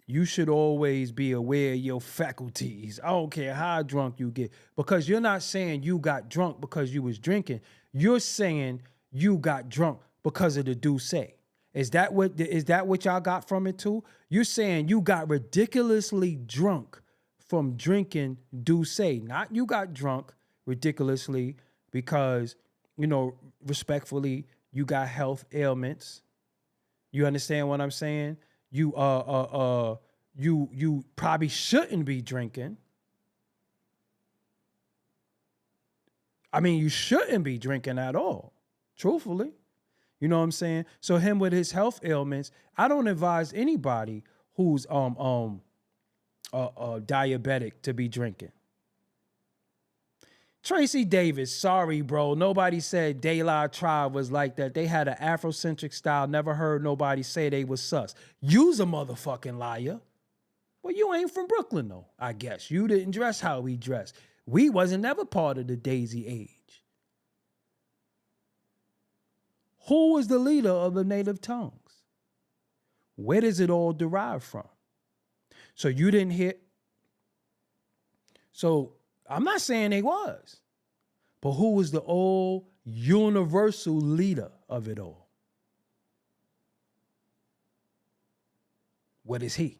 you should always be aware of your faculties. I don't care how drunk you get, because you're not saying you got drunk because you was drinking. You're saying you got drunk because of the douce. Is that what y'all got from it too? You're saying you got ridiculously drunk from drinking douce. Not you got drunk ridiculously because, respectfully, you got health ailments. You understand what I'm saying? You probably shouldn't be drinking. I mean, you shouldn't be drinking at all, truthfully. You know what I'm saying? So him with his health ailments, I don't advise anybody who's diabetic to be drinking. Tracy Davis, sorry, bro. Nobody said De La Tribe was like that. They had an Afrocentric style. Never heard nobody say they was sus. You's a motherfucking liar. Well, you ain't from Brooklyn, though, I guess. You didn't dress how we dressed. We wasn't never part of the Daisy Age. Who was the leader of the native tongues? Where does it all derive from? So you didn't hear. So I'm not saying they was, but who was the old universal leader of it all? What is he?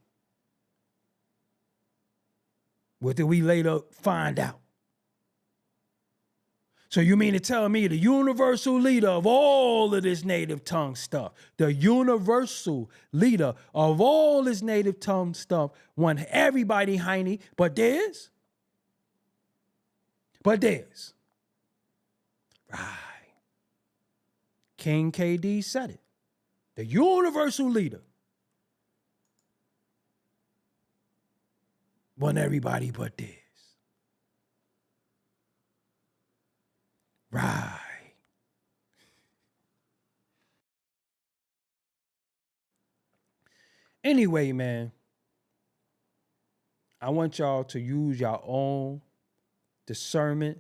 What did we later find out? So you mean to tell me the universal leader of all of this native tongue stuff, the universal leader of all this native tongue stuff, want everybody Heine, but theirs? But theirs. Right. King KD said it. The universal leader want everybody but theirs. Right. Anyway, man, I want y'all to use your own discernment,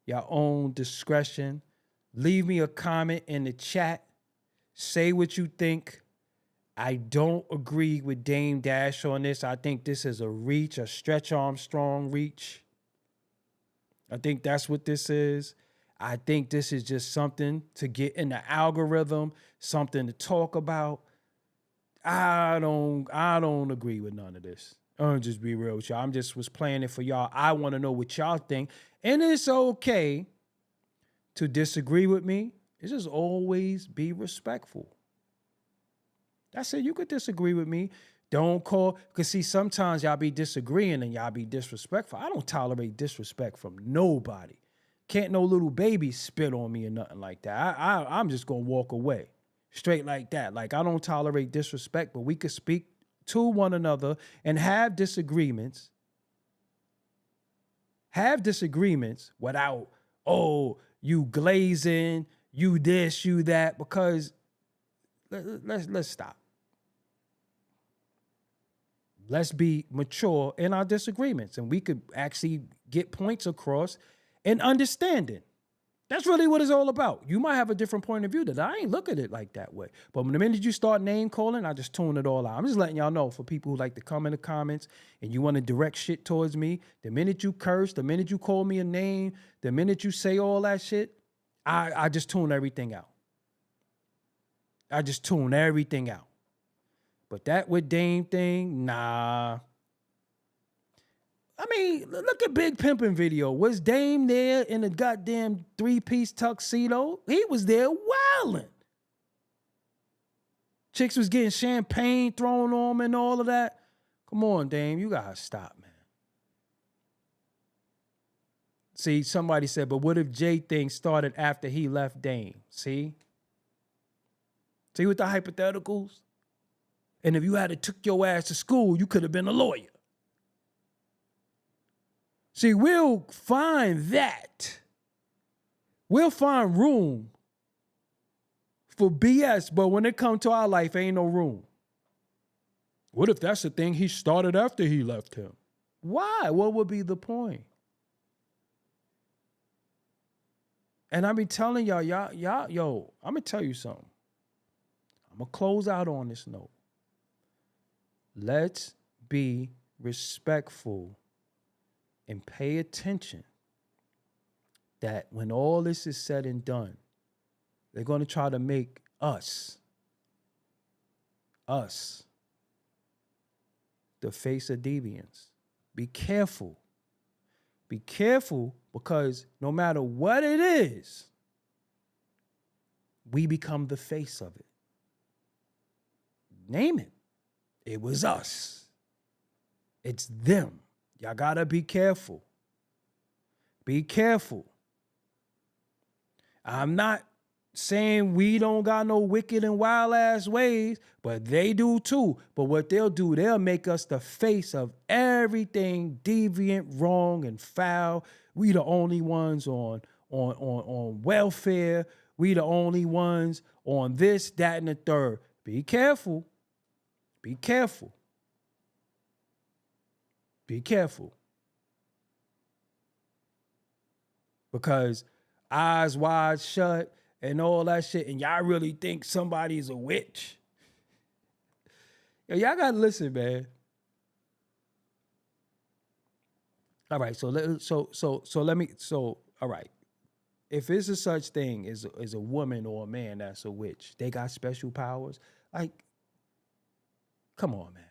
your own discretion. Leave me a comment in the chat. Say what you think. I don't agree with Dame Dash on this. I think this is a reach, a Stretch Armstrong reach. I think that's what this is. I think this is just something to get in the algorithm, something to talk about. I don't agree with none of this. I'll just be real with y'all. I'm just was playing it for y'all. I want to know what y'all think. And it's okay to disagree with me. It's just always be respectful. That's it. You could disagree with me. Don't call, because see, sometimes y'all be disagreeing and y'all be disrespectful. I don't tolerate disrespect from nobody. Can't no little baby spit on me or nothing like that. I'm just going to walk away. Straight like that. Like, I don't tolerate disrespect, but we could speak to one another and have disagreements. Have disagreements without, oh, you glazing, you this, you that, because let's stop. Let's be mature in our disagreements, and we could actually get points across and understanding. That's really what it's all about. You might have a different point of view that I ain't look at it like that way. But the minute you start name calling, I just tune it all out. I'm just letting y'all know, for people who like to come in the comments and you want to direct shit towards me, the minute you curse, the minute you call me a name, the minute you say all that shit, I just tune everything out. I just tune everything out. But that with Dame thing, nah. I mean, look at Big Pimpin' video. Was Dame there in a goddamn 3-piece tuxedo? He was there wilding. Chicks was getting champagne thrown on him and all of that. Come on, Dame, you gotta stop, man. See, somebody said, but what if Jay thing started after he left Dame? See? See with the hypotheticals? And if you had took your ass to school, you could have been a lawyer. See, we'll find that. We'll find room for BS, but when it comes to our life, ain't no room. What if that's the thing he started after he left him? Why? What would be the point? And I be telling y'all, yo, I'm going to tell you something. I'm going to close out on this note. Let's be respectful and pay attention that when all this is said and done, they're going to try to make us, the face of deviance. Be careful. Be careful, because no matter what it is, we become the face of it. Name it. It was us. It's them. Y'all gotta be careful. Be careful. I'm not saying we don't got no wicked and wild ass ways, but they do too. But what they'll do, they'll make us the face of everything deviant, wrong, and foul. We the only ones on welfare. We the only ones on this, that, and the third. Be careful. Be careful. Be careful. Because eyes wide shut and all that shit, and y'all really think somebody's a witch. Yo, y'all gotta listen, man. All right, all right. If it's a such thing as a woman or a man that's a witch, they got special powers. Like, come on, man.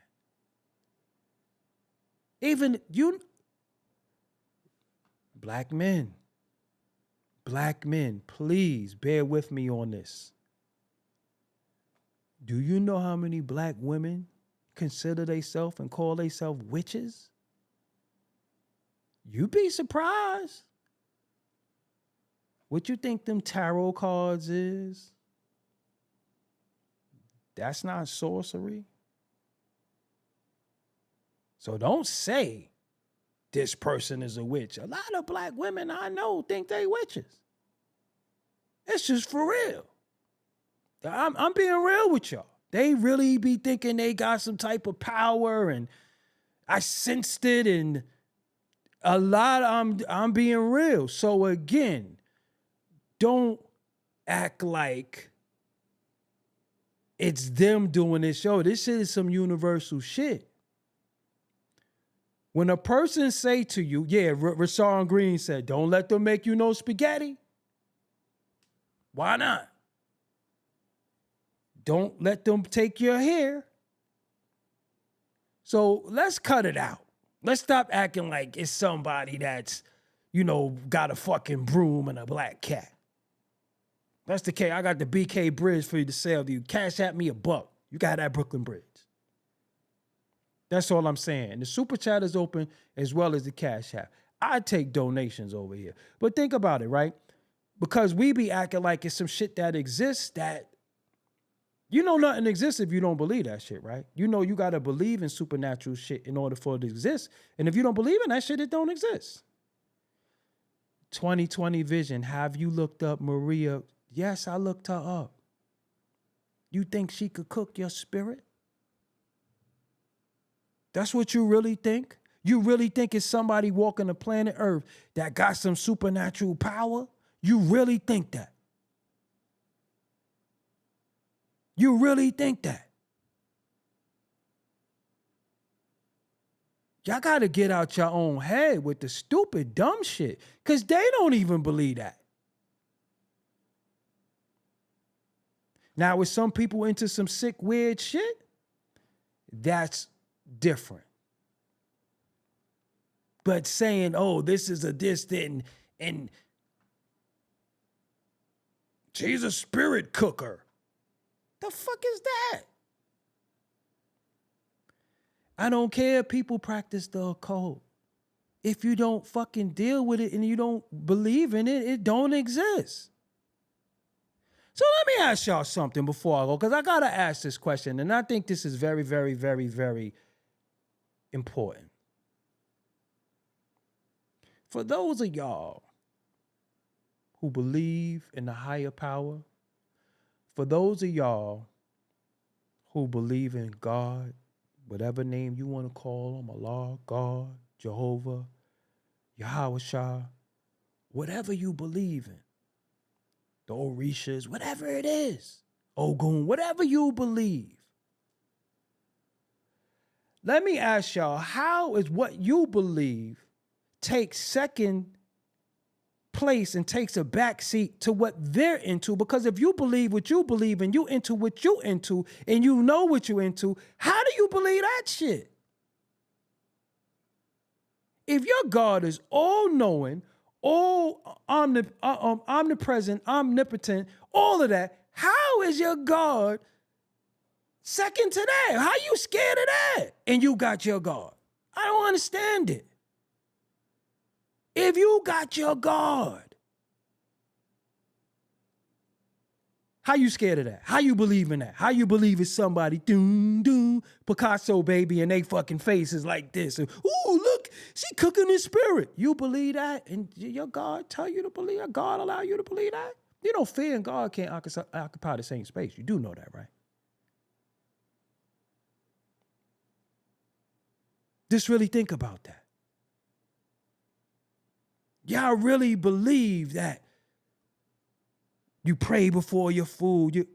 Even you, black men, please bear with me on this. Do you know how many black women consider themselves and call themselves witches? You'd be surprised. What you think them tarot cards is? That's not sorcery. So don't say this person is a witch. A lot of black women I know think they witches. It's just for real. I'm being real with y'all. They really be thinking they got some type of power, and I sensed it, and a lot. I'm being real. So again, don't act like it's them doing this show. This shit is some universal shit. When a person say to you, yeah, Rashawn Green said, don't let them make you no spaghetti. Why not? Don't let them take your hair. So let's cut it out. Let's stop acting like it's somebody that's, got a fucking broom and a black cat. That's the case. I got the BK Bridge for you to sell to you. Cash at me $1. You got that Brooklyn Bridge. That's all I'm saying. The super chat is open as well as the Cash App. I take donations over here. But think about it, right? Because we be acting like it's some shit that exists that nothing exists if you don't believe that shit, right? You got to believe in supernatural shit in order for it to exist. And if you don't believe in that shit, it don't exist. 2020 vision. Have you looked up Maria? Yes, I looked her up. You think she could cook your spirit? That's what you really think? You really think it's somebody walking the planet Earth that got some supernatural power? You really think that? You really think that? Y'all got to get out your own head with the stupid, dumb shit, because they don't even believe that. Now, with some people into some sick, weird shit, that's different. But saying, oh, this is a distant and she's a spirit cooker. The fuck is that? I don't care if people practice the occult. If you don't fucking deal with it and you don't believe in it, it don't exist. So let me ask y'all something before I go, because I got to ask this question, and I think this is very, very, very, very important. For those of y'all who believe in the higher power, for those of y'all who believe in God, whatever name you want to call him, Allah, God, Jehovah, Yahweh Shah, whatever you believe in, the Orishas, whatever it is, Ogun, whatever you believe. Let me ask y'all, how is what you believe takes second place and takes a back seat to what they're into? Because if you believe what you believe and you into what you into and you know what you into, how do you believe that shit? If your God is all-knowing, all omnipresent, omnipotent, all of that, how is your God second to that? How you scared of that? And you got your God. I don't understand it. If you got your God, how you scared of that? How you believe in that? How you believe it's somebody, doom, doom, Picasso, baby, and they fucking faces like this. And, ooh, look, she cooking in spirit. You believe that? And your God tell you to believe that? God allow you to believe that? You know, fear and God can't occupy the same space. You do know that, right? Just really think about that. Y'all really believe that you pray before your food.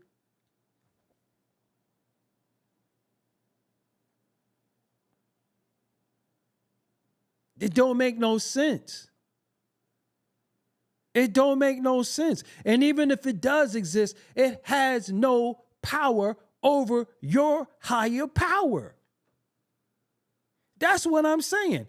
It don't make no sense. It don't make no sense. And even if it does exist, it has no power over your higher power. That's what I'm saying.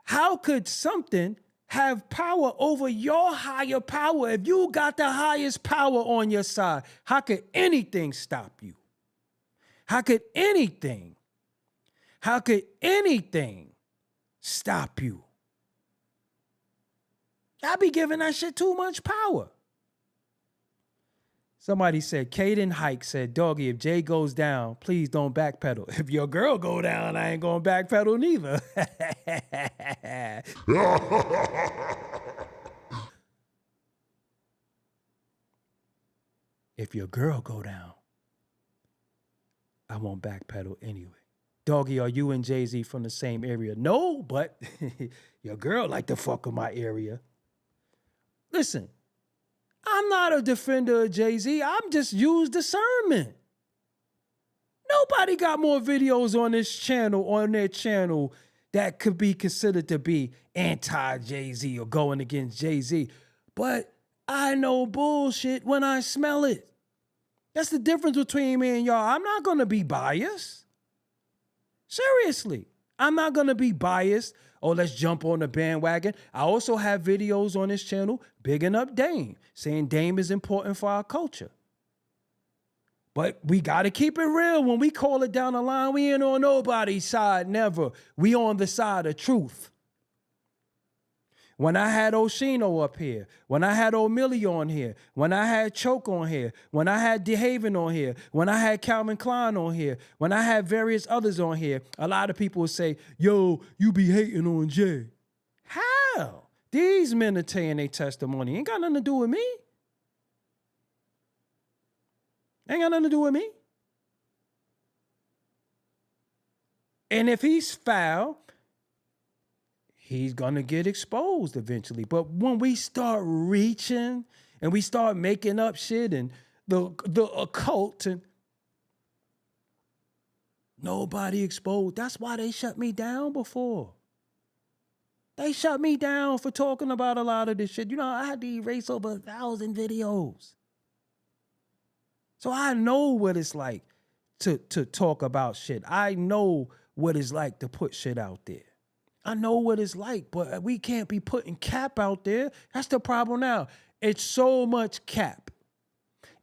How could something have power over your higher power if you got the highest power on your side? How could anything stop you? How could anything stop you? Y'all be giving that shit too much power. Somebody said, Caden Hike said, Doggy, if Jay goes down, please don't backpedal. If your girl go down, I ain't gonna backpedal neither. if your girl go down, I won't backpedal anyway. Doggy, are you and Jay-Z from the same area? No, but your girl like to fuck with my area. Listen, I'm not a defender of Jay-Z. I'm just use discernment. Nobody got more videos on this channel, on their channel, that could be considered to be anti-Jay-Z or going against Jay-Z. But I know bullshit when I smell it. That's the difference between me and y'all. I'm not going to be biased. Seriously. I'm not going to be biased. Oh, let's jump on the bandwagon. I also have videos on this channel bigging up Dame, saying Dame is important for our culture. But we got to keep it real. When we call it down the line, we ain't on nobody's side, never. We on the side of truth. When I had Oshino up here, when I had O'Milly on here, when I had Choke on here, when I had DeHaven on here, when I had Calvin Klein on here, when I had various others on here, a lot of people would say, yo, you be hating on Jay. How? These men are telling their testimony. Ain't got nothing to do with me. Ain't got nothing to do with me. And if he's foul, he's going to get exposed eventually. But when we start reaching and we start making up shit and the occult and nobody exposed, that's why they shut me down before. They shut me down for talking about a lot of this shit. You know, I had to erase over 1,000 videos. So I know what it's like to talk about shit. I know what it's like to put shit out there. I know what it's like, but we can't be putting cap out there. That's the problem now. It's so much cap.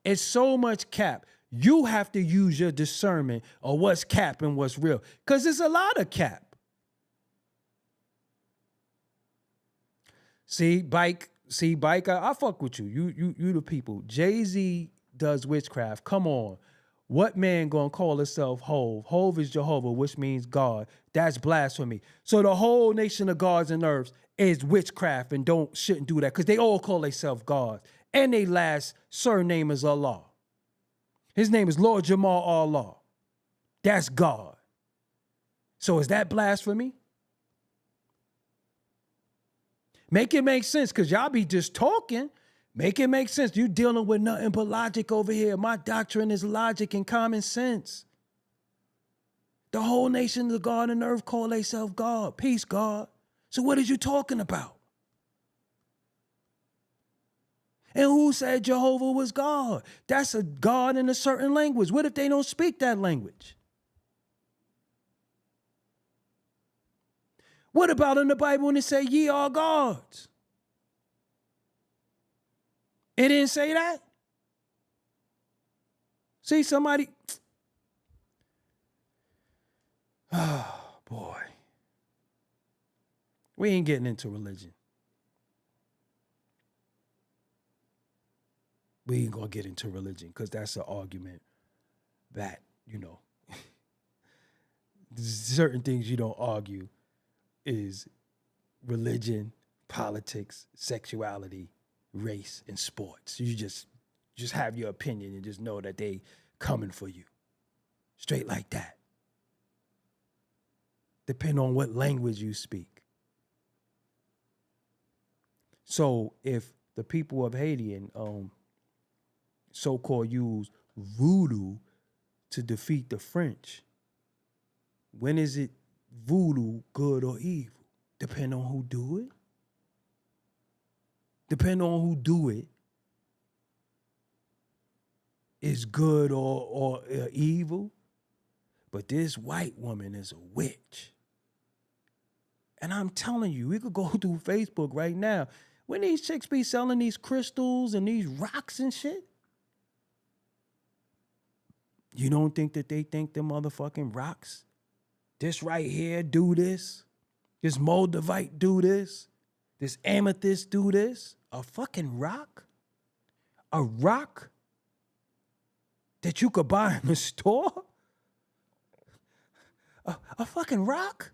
It's so much cap. You have to use your discernment of what's cap and what's real, because there's a lot of cap. See, Bike, I fuck with you. You the people. Jay-Z does witchcraft. Come on. What man gonna call himself Hove? Hove is Jehovah, which means God. That's blasphemy. So the whole nation of gods and earths is witchcraft and shouldn't do that because they all call themselves gods. And their last surname is Allah. His name is Lord Jamal Allah. That's God. So is that blasphemy? Make it make sense, because y'all be just talking. Make it make sense. You dealing with nothing but logic over here. My doctrine is logic and common sense. The whole nation of the God and earth call themselves God. Peace, God. So what is you talking about? And who said Jehovah was God? That's a God in a certain language. What if they don't speak that language? What about in the Bible when it say ye are gods? It didn't say that. See, somebody. Oh, boy. We ain't getting into religion. We ain't gonna get into religion because that's an argument that, certain things you don't argue is religion, politics, sexuality, race, and sports. You just have your opinion and just know that they coming for you. Straight like that. Depend on what language you speak. So if the people of Haiti and so-called use voodoo to defeat the French, when is it voodoo good or evil? Depend on who do it. Depend on who do it is good or evil. But this white woman is a witch. And I'm telling you, we could go through Facebook right now. When these chicks be selling these crystals and these rocks and shit, you don't think that they think them motherfucking rocks? This right here do this. This moldavite do this. This amethyst do this. A fucking rock? A rock that you could buy in the store? A fucking rock?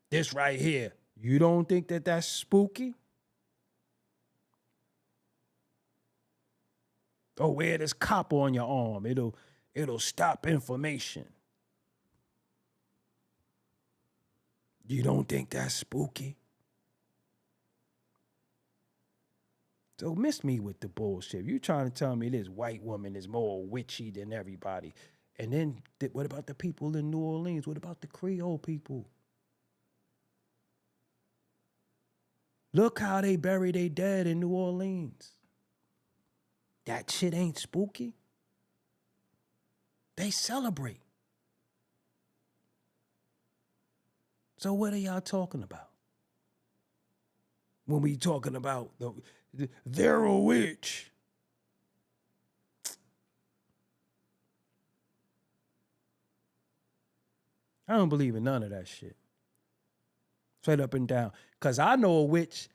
This right here. You don't think that that's spooky? Oh, wear this copper on your arm. It'll stop inflammation. You don't think that's spooky? So miss me with the bullshit. You trying to tell me this white woman is more witchy than everybody. And then what about the people in New Orleans? What about the Creole people? Look how they bury their dead in New Orleans. That shit ain't spooky. They celebrate. So what are y'all talking about? When we talking about they're a witch. I don't believe in none of that shit. Straight up and down. Because I know a witch,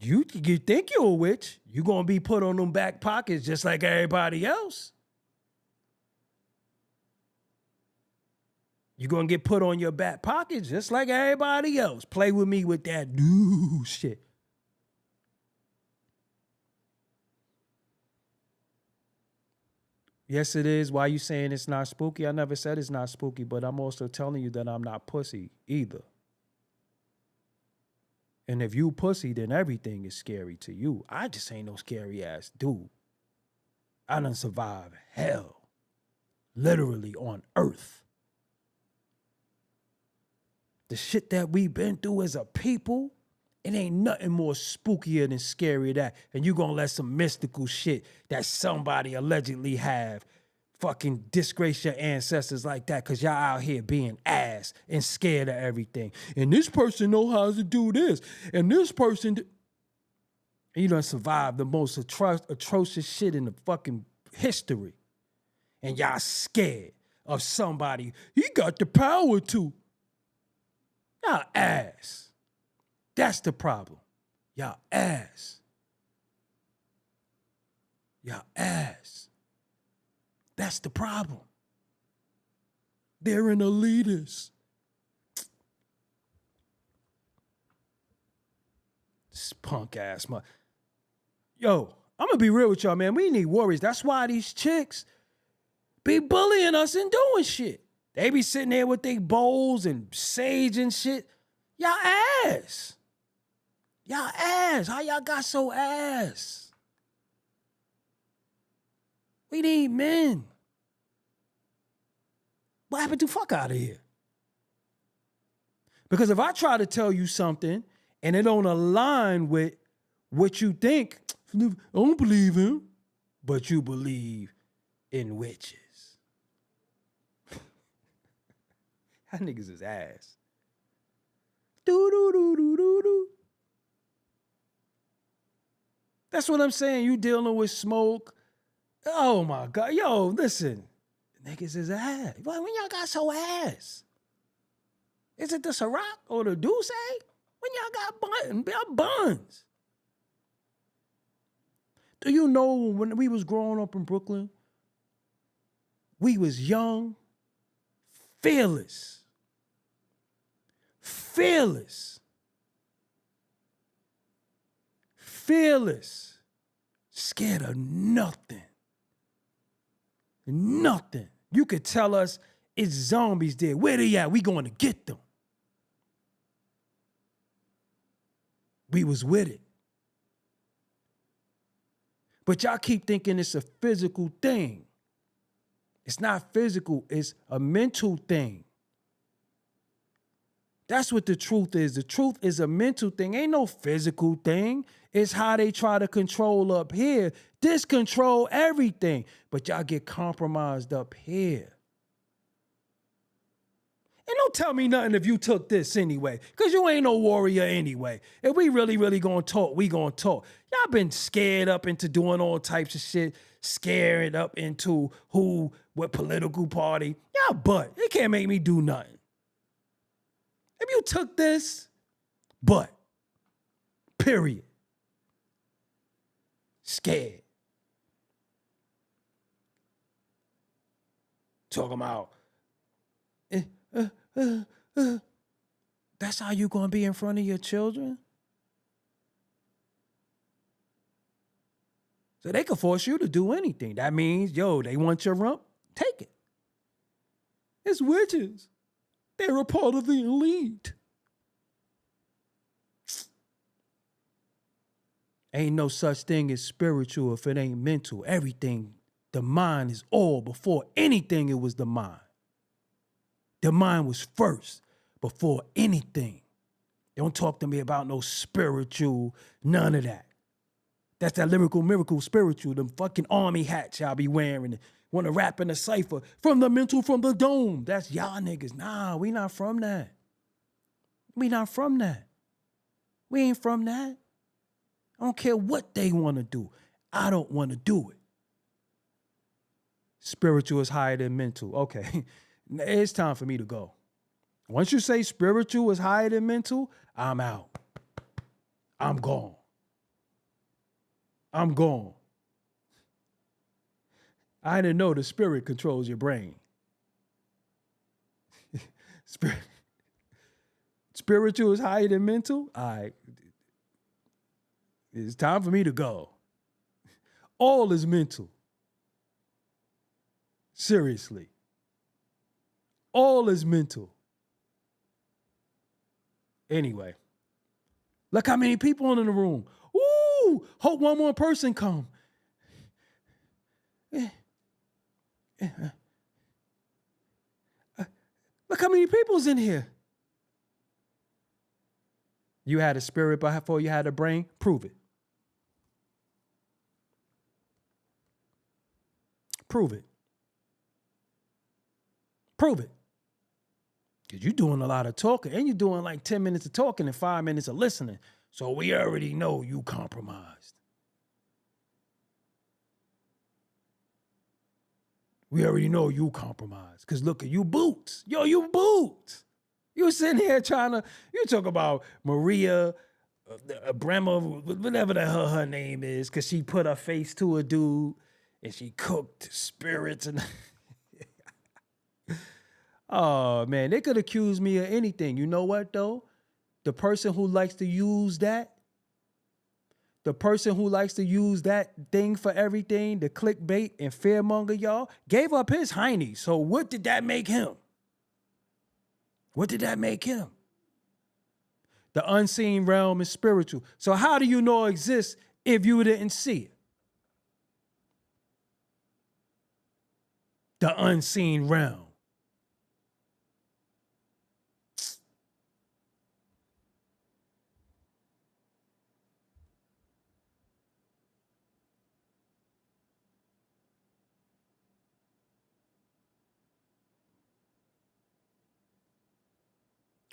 you think you're a witch, you're going to be put on them back pockets just like everybody else. You're going to get put on your back pockets just like everybody else. Play with me with that new shit. Yes, it is. Why you saying it's not spooky? I never said it's not spooky, but I'm also telling you that I'm not pussy either. And if you pussy, then everything is scary to you. I just ain't no scary ass dude. I done survived hell. Literally on earth. The shit that we've been through as a people, it ain't nothing more spookier than scary than that. And you gonna let some mystical shit that somebody allegedly have fucking disgrace your ancestors like that because y'all out here being ass and scared of everything. And this person know how to do this. And this person... And you done survived the most atrocious shit in the fucking history. And y'all scared of somebody he got the power to. Y'all ass. That's the problem. Y'all ass. Y'all ass. That's the problem. They're an elitist. This punk ass mother. Yo, I'm gonna be real with y'all, man. We need warriors. That's why these chicks be bullying us and doing shit. They be sitting there with their bowls and sage and shit. Y'all ass. Y'all ass. How y'all got so ass? We need men. What happened to fuck out of here? Because if I try to tell you something and it don't align with what you think, I don't believe him, but you believe in witches. That niggas is ass. Do. That's what I'm saying. You dealing with smoke. Oh my God. Yo, listen. Niggas is ass. When y'all got so ass? Is it the Ciroc or the Douce? When y'all got buns? Do you know when we was growing up in Brooklyn, we was young, fearless, scared of nothing. Nothing. You could tell us it's zombies there. Where they at? We going to get them. We was with it. But y'all keep thinking it's a physical thing. It's not physical. It's a mental thing. That's what the truth is. The truth is a mental thing. Ain't no physical thing. It's how they try to control up here. This control everything. But y'all get compromised up here. And don't tell me nothing if you took this anyway, because you ain't no warrior anyway. If we really gonna talk, we gonna talk. Y'all been scared up into doing all types of shit, scared up into what political party. Y'all butt. It can't make me do nothing. If you took this, but, period. Scared. Talking about, that's how you gonna be in front of your children? So they can force you to do anything. That means, yo, they want your rump, take it. It's witches. They're a part of the elite. Ain't no such thing as spiritual if it ain't mental. Everything, the mind is all. Before anything, it was the mind. The mind was first before anything. Don't talk to me about no spiritual, none of that. That's that lyrical miracle spiritual, them fucking army hats y'all be wearing. Want to rap in a cipher from the mental, from the dome. That's y'all niggas. Nah, we not from that. We not from that. We ain't from that. I don't care what they want to do. I don't want to do it. Spiritual is higher than mental. Okay, it's time for me to go. Once you say spiritual is higher than mental, I'm out. I'm gone. I'm gone. I didn't know the spirit controls your brain. Spiritual is higher than mental? All right. It's time for me to go. All is mental. Seriously. All is mental. Anyway. Look how many people in the room. Ooh, hope one more person come. Look how many people's in here. You had a spirit before you had a brain? Prove it. Prove it. Prove it. Because you're doing a lot of talking, and you're doing like 10 minutes of talking and 5 minutes of listening. So we already know you compromised. We already know you compromised. Because look at you boots. Yo, you boots. You sitting here you talk about Maria Brema, whatever the hell her name is, because she put her face to a dude and she cooked spirits and oh man, they could accuse me of anything. You know what though? The person who likes to use that, thing for everything, the clickbait and fearmonger y'all, gave up his hiney. So what did that make him? What did that make him? The unseen realm is spiritual. So how do you know it exists if you didn't see it? The unseen realm.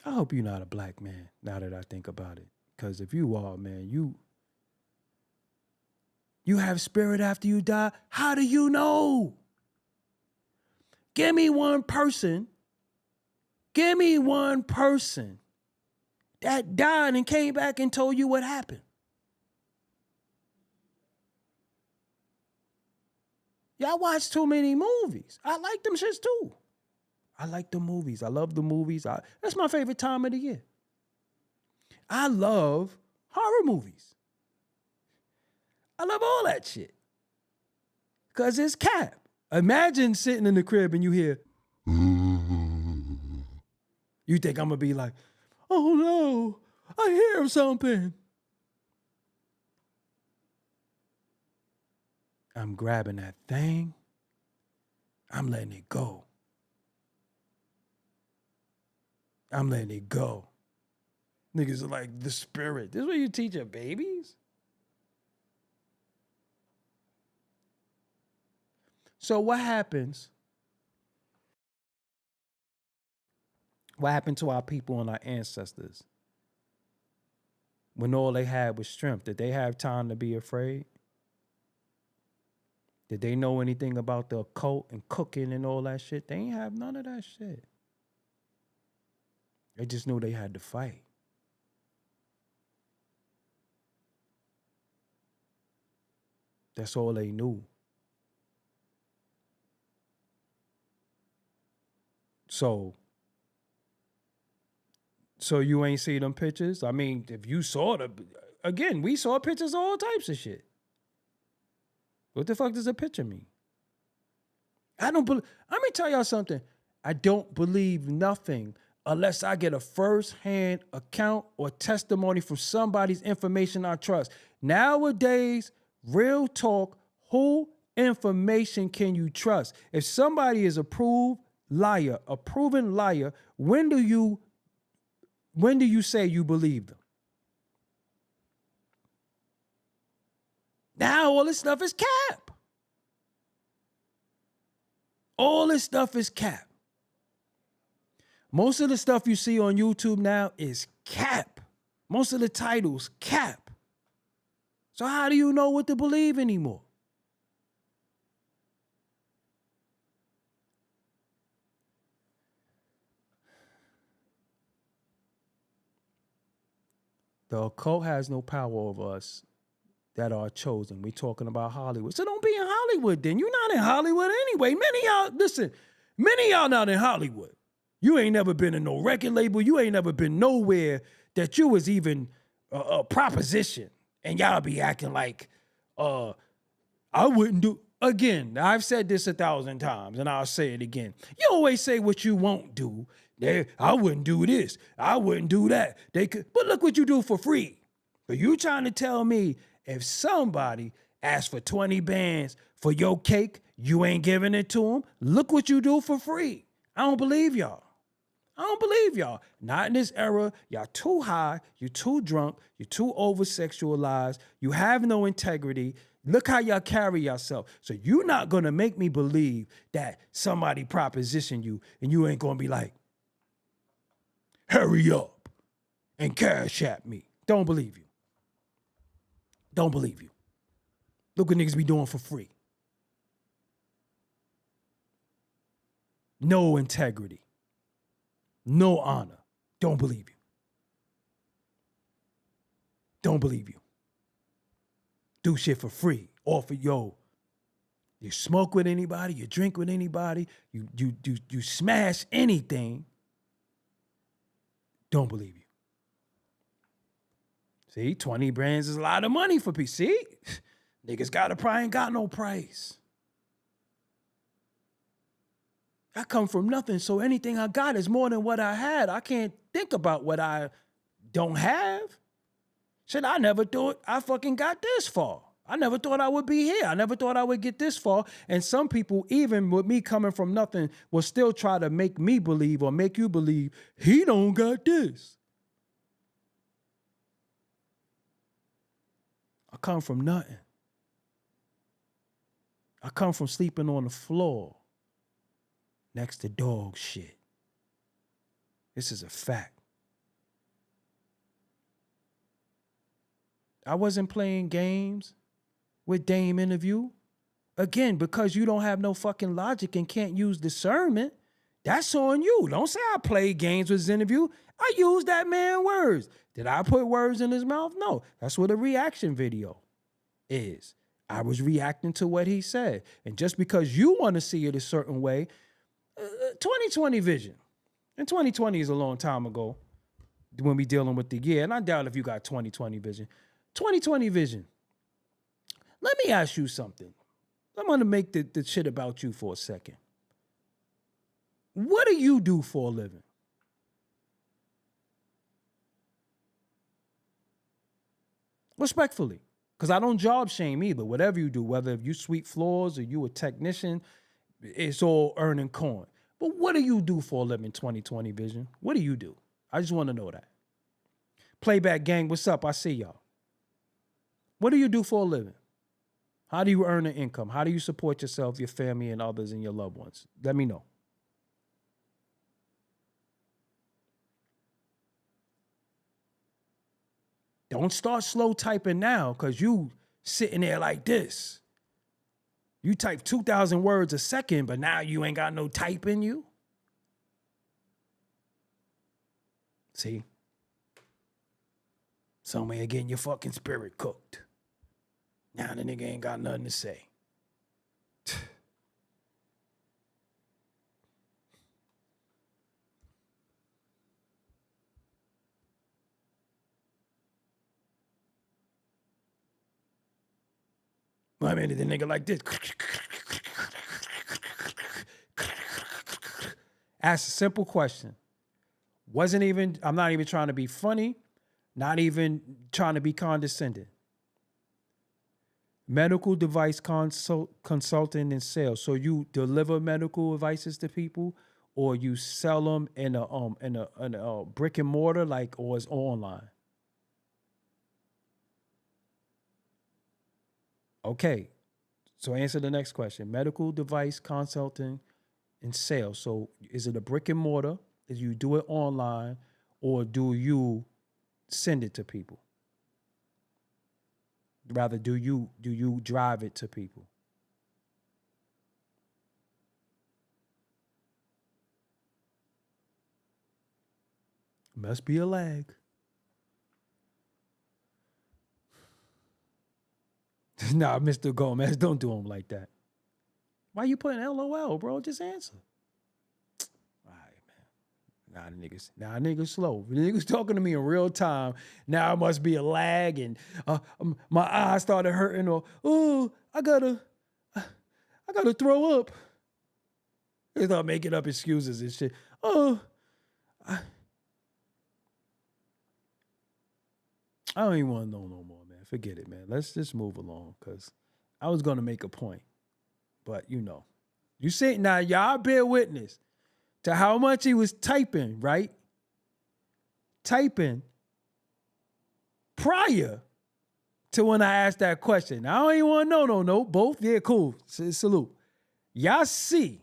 I hope you're not a black man, now that I think about it. Because if you are, man, you have spirit after you die. How do you know? Give me one person that died and came back and told you what happened. Y'all watch too many movies. I like them shits too. I like the movies. I love the movies. That's my favorite time of the year. I love horror movies. I love all that shit. Because it's cap. Imagine sitting in the crib and you hear, you think I'm going to be like, oh no, I hear something. I'm grabbing that thing. I'm letting it go. I'm letting it go. Niggas are like, the spirit. This is what you teach your babies? So what happens? What happened to our people and our ancestors when all they had was strength? Did they have time to be afraid? Did they know anything about the occult and cooking and all that shit? They ain't have none of that shit. They just knew they had to fight. That's all they knew. So you ain't see them pictures? I mean, if you saw again, we saw pictures of all types of shit. What the fuck does a picture mean? Let me tell y'all something. I don't believe nothing unless I get a first-hand account or testimony from somebody's information I trust. Nowadays, real talk, who information can you trust? If somebody is a proven liar, when do you say you believe them? Now all this stuff is cap. All this stuff is cap. Most of the stuff you see on YouTube now is cap. Most of the titles, cap. So how do you know what to believe anymore? The occult has no power over us that are chosen. We're talking about Hollywood. So don't be in Hollywood then. You're not in Hollywood anyway. Many of y'all not in Hollywood. You ain't never been in no record label. You ain't never been nowhere that you was even a proposition. And y'all be acting like, I wouldn't do. Again, I've said this 1,000 times and I'll say it again. You always say what you won't do. I wouldn't do this. I wouldn't do that. But look what you do for free. Are you trying to tell me if somebody asks for 20 bands for your cake, you ain't giving it to them? Look what you do for free. I don't believe y'all. Not in this era. Y'all too high. You're too drunk. You're too over-sexualized. You have no integrity. Look how y'all carry yourself. So you're not going to make me believe that somebody propositioned you and you ain't going to be like, hurry up and cash at me. Don't believe you. Look what niggas be doing for free. No integrity. No honor. Don't believe you. Do shit for free. Offer, you smoke with anybody, you drink with anybody, you smash anything. Don't believe you. See, 20 brands is a lot of money for people. See? Niggas probably ain't got no price. I come from nothing, so anything I got is more than what I had. I can't think about what I don't have. Shit, I never thought I fucking got this far. I never thought I would be here. I never thought I would get this far. And some people, even with me coming from nothing, will still try to make me believe or make you believe he don't got this. I come from nothing. I come from sleeping on the floor next to dog shit. This is a fact. I wasn't playing games with Dame interview. Again, because you don't have no fucking logic and can't use discernment, that's on you. Don't say I played games with his interview. I used that man's words. Did I put words in his mouth? No. That's what a reaction video is. I was reacting to what he said. And just because you want to see it a certain way, 2020 vision. And 2020 is a long time ago when we dealing with the year. And I doubt if you got 2020 vision. 2020 vision. Let me ask you something. I'm going to make the shit about you for a second. What do you do for a living? Respectfully. Because I don't job shame either. Whatever you do, whether you sweep floors or you a technician, it's all earning coin. But what do you do for a living, 2020 vision? What do you do? I just want to know that. Playback gang, what's up? I see y'all. What do you do for a living? How do you earn an income? How do you support yourself, your family, and others and your loved ones? Let me know. Don't start slow typing now because you sitting there like this. You type 2,000 words a second, but now you ain't got no type in you. See? Somewhere getting your fucking spirit cooked. Now the nigga ain't got nothing to say. I mean, the nigga like this. Ask a simple question. I'm not even trying to be funny, not even trying to be condescending. Medical device consulting and sales. So you deliver medical devices to people, or you sell them in a brick and mortar, like, or it's online. Okay. So answer the next question. Medical device consulting and sales. So is it a brick and mortar? Is you do it online, or do you send it to people? Rather, do you drive it to people? Must be a lag. Nah, Mr. Gomez, don't do him like that. Why you putting LOL, bro? Just answer. All right, man. Nah, niggas slow. The niggas talking to me in real time. Now it must be a lag, and my eyes started hurting, or I gotta throw up. They start making up excuses and shit. I don't even want to know no more, man. Forget it, man. Let's just move along, because I was going to make a point. But, you see, now y'all bear witness to how much he was typing, right? Typing prior to when I asked that question. I don't even want to know, no. Both, yeah, cool. Salute. Y'all see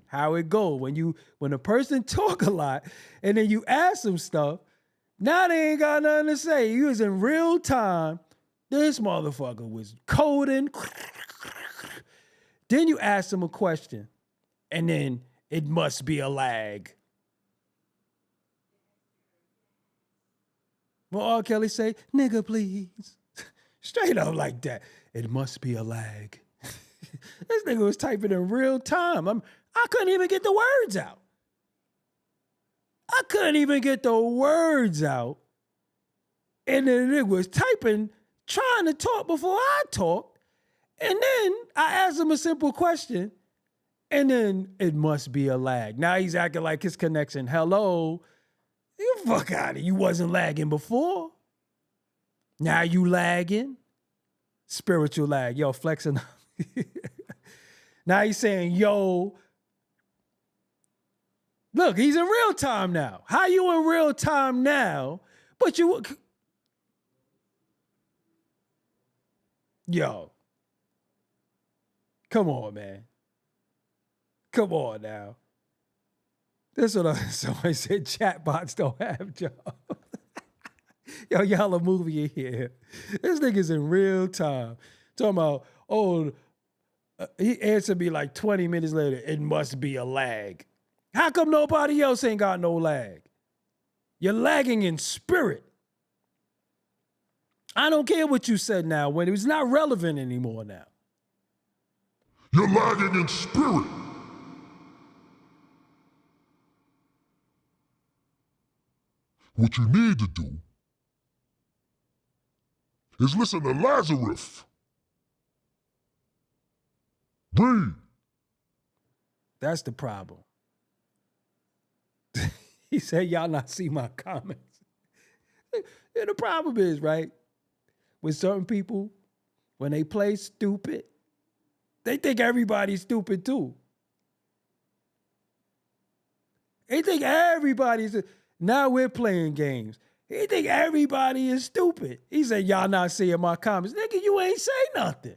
how it go when a person talk a lot and then you ask them stuff. Now they ain't got nothing to say. You was in real time. This motherfucker was coding. Then you ask him a question, and then it must be a lag. Well, R. Kelly say, nigga, please. Straight up like that. It must be a lag. This nigga was typing in real time. I couldn't even get the words out. And then it was typing, trying to talk before I talked. And then I asked him a simple question. And then it must be a lag. Now he's acting like his connection. Hello. You fuck out of it. You wasn't lagging before. Now you lagging. Spiritual lag. Yo, flexing. Now he's saying, yo. Look, he's in real time now. How you in real time now? But you... Yo. Come on, man. Come on now. This is what somebody said, chatbots don't have jobs. Yo, y'all a movie in here. This nigga's in real time. Talking about, he answered me like 20 minutes later, it must be a lag. How come nobody else ain't got no lag? You're lagging in spirit. I don't care what you said now, when it was not relevant anymore now. You're lagging in spirit. What you need to do is listen to Lazarus. Read. That's the problem. He said, y'all not see my comments. And the problem is, right, with certain people, when they play stupid, they think everybody's stupid too. They think everybody's... Now we're playing games. He think everybody is stupid. He said, y'all not seeing my comments. Nigga, you ain't say nothing.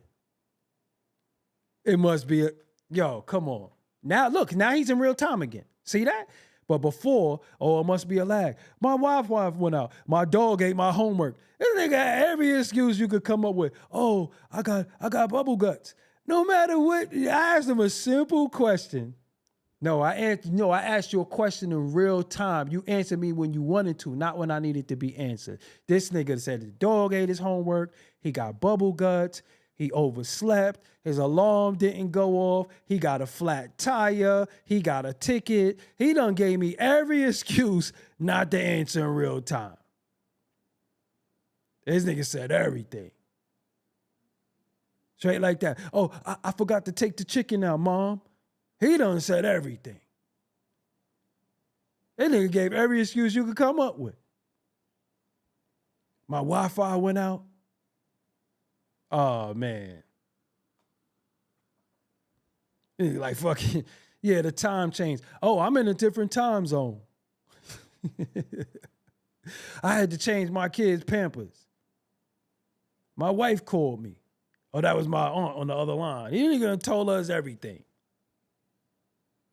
It must be yo, come on. Now, look, now he's in real time again. See that? But before, it must be a lag. My wife went out. My dog ate my homework. This nigga had every excuse you could come up with. Oh, I got bubble guts. No matter what, I asked him a simple question. I asked you a question in real time. You answered me when you wanted to, not when I needed to be answered. This nigga said the dog ate his homework. He got bubble guts. He overslept. His alarm didn't go off. He got a flat tire. He got a ticket. He done gave me every excuse not to answer in real time. This nigga said everything. Straight like that. Oh, I forgot to take the chicken out, Mom. He done said everything. That nigga gave every excuse you could come up with. My Wi-Fi went out. Oh, man. Nigga like fucking, yeah, the time changed. Oh, I'm in a different time zone. I had to change my kids' Pampers. My wife called me. Oh, that was my aunt on the other line. He nigga done told us everything.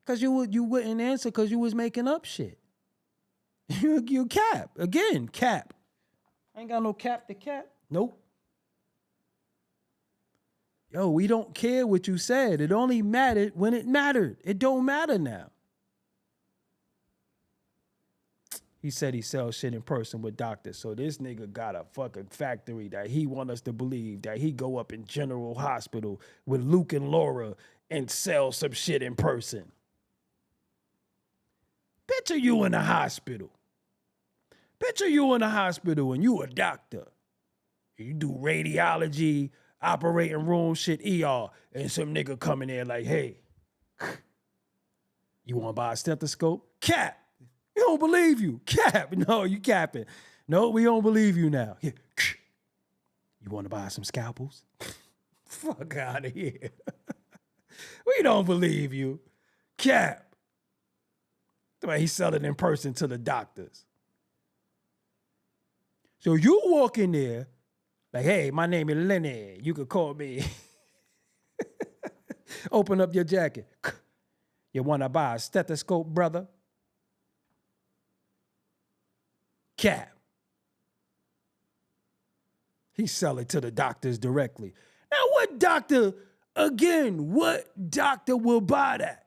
Because you wouldn't answer because you was making up shit. You cap. Again, cap. I ain't got no cap to cap. Nope. Yo, we don't care what you said. It only mattered when it mattered. It don't matter now. He said he sells shit in person with doctors. So this nigga got a fucking factory that he want us to believe that he go up in General Hospital with Luke and Laura and sell some shit in person. Picture you in the hospital. Picture you in the hospital and you a doctor. You do radiology, operating room shit, ER, and some nigga coming there like, hey, you want to buy a stethoscope? Cap. We don't believe you. Cap. No, you capping. No, we don't believe you now. Yeah. You want to buy some scalpels? Fuck out of here. We don't believe you. Cap. He's selling in person to the doctors. So you walk in there like, hey, my name is Lenny. You could call me. Open up your jacket. You want to buy a stethoscope, brother? Cap. He sell it to the doctors directly. Now, what doctor will buy that?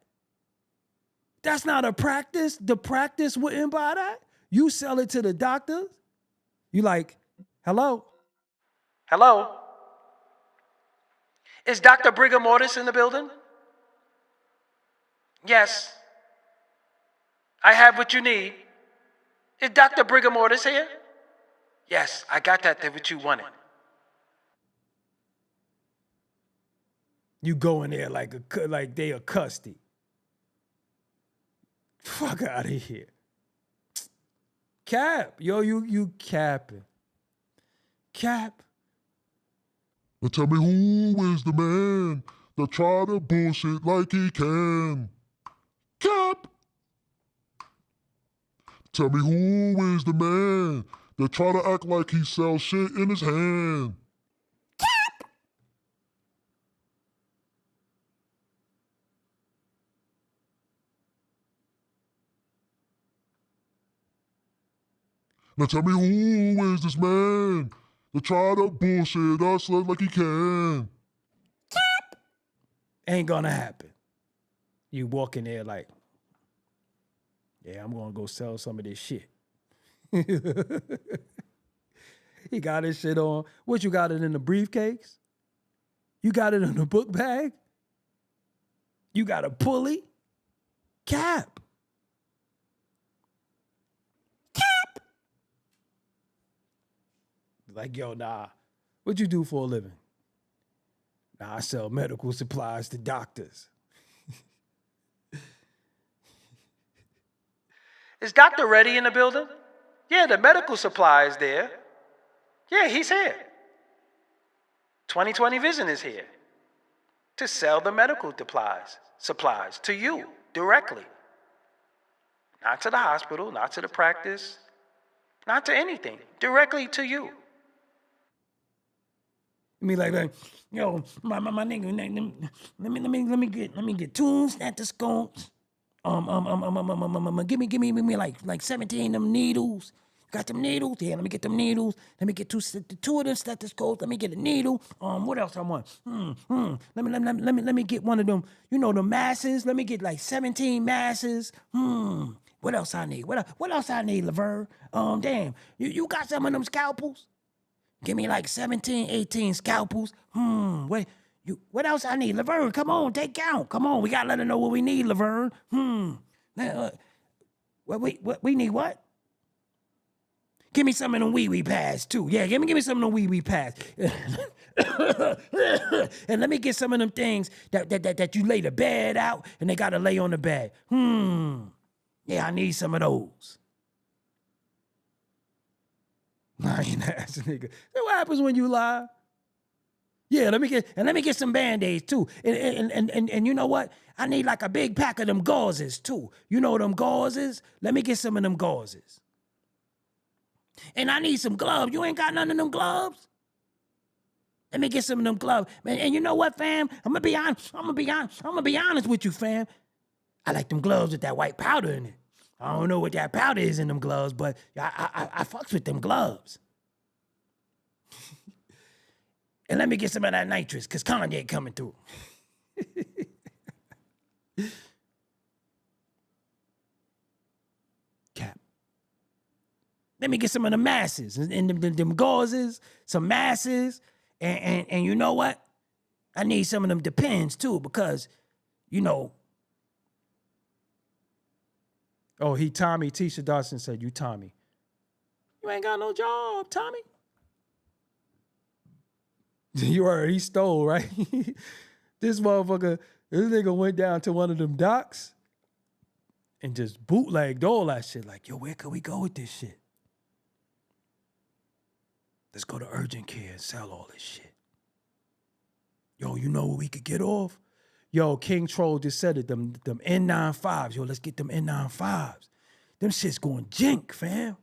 That's not a practice. The practice wouldn't buy that. You sell it to the doctors. You like, hello? Hello? Is Dr. Brigham Mortis in the building? Yes. I have what you need. Is Dr. Brigham Mortis here? Yes, I got that what you wanted. You go in there like they a custody. Fuck out of here. Cap. Yo, you capping. Cap. Now tell me who is the man that try to bullshit like he can? Cap! Tell me who is the man that try to act like he sells shit in his hand? Now tell me who is this man that try to bullshit us like he can? Ain't gonna happen. You walk in there like, yeah, I'm gonna go sell some of this shit. He got his shit on. What, you got it in the briefcase? You got it in the book bag? You got a pulley? Cap. Like, yo, nah, what you do for a living? Nah, I sell medical supplies to doctors. Is Dr. Reddy in the building? Yeah, the medical supply is there. Yeah, he's here. 20/20 Vision is here to sell the medical supplies to you directly. Not to the hospital, not to the practice, not to anything, directly to you. I mean, like, yo, my nigga, let me get two stethoscopes. Give me like 17 of them needles. Got them needles? Yeah, let me get them needles. Let me get two of them stethoscopes. Let me get a needle. What else I want? Let me get one of them. You know, the masses. Let me get like 17 masses. What else I need? What else I need, Laverne? Damn, you got some of them scalpels? Give me like 17, 18 scalpels. What else I need? Laverne, come on, take count. Come on, we gotta let her know what we need, Laverne. We need what? Give me some of them wee-wee pads, too. Yeah, give me some of them wee-wee pads. And let me get some of them things that you lay the bed out and they got to lay on the bed. Yeah, I need some of those. Lying ass nigga. So what happens when you lie? Yeah, let me get some Band-Aids too. And you know what? I need like a big pack of them gauzes too. You know them gauzes? Let me get some of them gauzes. And I need some gloves. You ain't got none of them gloves? Let me get some of them gloves. Man, and you know what, fam? I'm gonna be honest with you, fam. I like them gloves with that white powder in it. I don't know what that powder is in them gloves, but I fucks with them gloves. And let me get some of that nitrous, because Kanye coming through. Cap. Let me get some of the masses and them gauzes, some masses. And you know what? I need some of them Depends too, because, you know. Oh, Tommy. Tisha Dawson said, you Tommy. You ain't got no job, Tommy. You heard he stole, right? This nigga went down to one of them docks and just bootlegged all that shit. Like, yo, where could we go with this shit? Let's go to urgent care and sell all this shit. Yo, you know what we could get off? Yo, King Troll just said it, them N95s. Yo, let's get them N95s. Them shit's going jink, fam.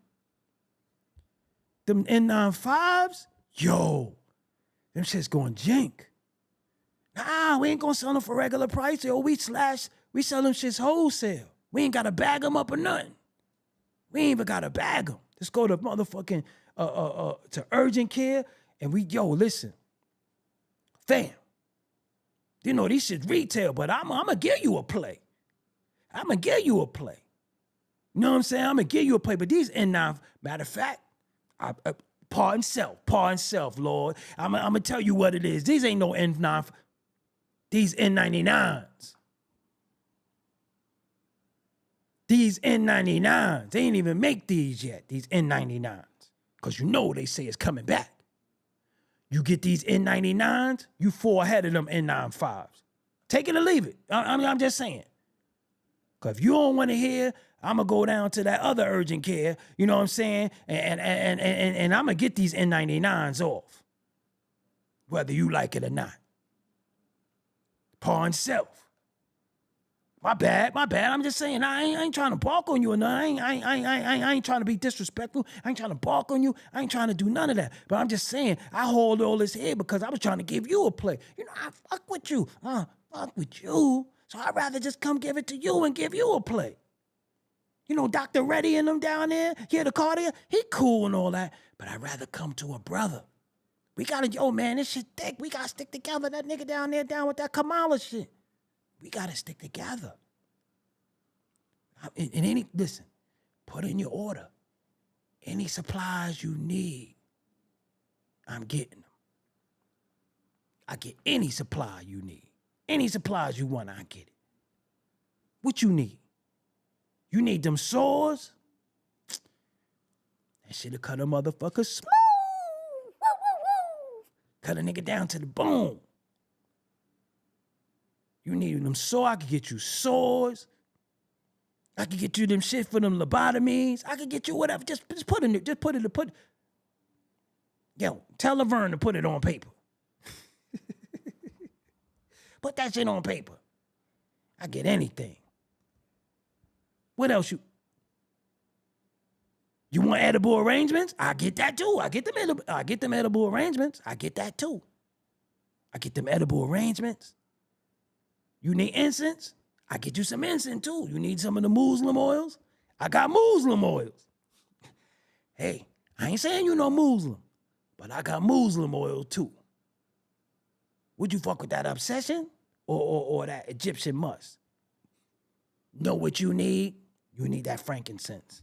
Them N95s? Yo. Them shit's going jink. Nah, we ain't gonna sell them for regular price. Yo, we sell them shits wholesale. We ain't gotta bag them up or nothing. We ain't even gotta bag them. Let's go to motherfucking, to urgent care. And listen. Fam. You know, these shit's retail, but I'm gonna give you a play. I'm gonna give you a play. You know what I'm saying? I'm gonna give you a play. But these N9, matter of fact, pardon self, Lord. I'm gonna tell you what it is. These ain't no N9, these N99s. These N99s, they ain't even make these yet, these N99s. Because you know they say it's coming back. You get these N99s, you fall ahead of them N95s. Take it or leave it. I'm just saying. Because if you don't want to hear, I'm going to go down to that other urgent care, you know what I'm saying? And I'm going to get these N99s off, whether you like it or not. Pawn self. My bad. I'm just saying, I ain't trying to bark on you or nothing. I ain't trying to be disrespectful. I ain't trying to bark on you. I ain't trying to do none of that. But I'm just saying, I hold all this here because I was trying to give you a play. You know, I fuck with you. Fuck with you. So I'd rather just come give it to you and give you a play. You know, Dr. Reddy and them down there, the cardiac, he cool and all that. But I'd rather come to a brother. We gotta, man, this shit thick. We gotta stick together. That nigga down there down with that Kamala shit. We gotta stick together. Listen, put in your order. Any supplies you need, I'm getting them. I get any supply you need. Any supplies you want, I get it. What you need? You need them saws? That shit'll cut a motherfucker smooth. Cut a nigga down to the bone. You need them saws, I can get you saws. I can get you them shit for them lobotomies. I can get you whatever. Just put it. Yo, tell Laverne to put it on paper. Put that shit on paper. I get anything. What else you want edible arrangements? I get that too. I get them edible arrangements. I get that too. I get them edible arrangements. You need incense? I get you some incense too. You need some of the Muslim oils? I got Muslim oils. Hey, I ain't saying you no Muslim, but I got Muslim oil too. Would you fuck with that obsession or that Egyptian musk? Know what you need? You need that frankincense.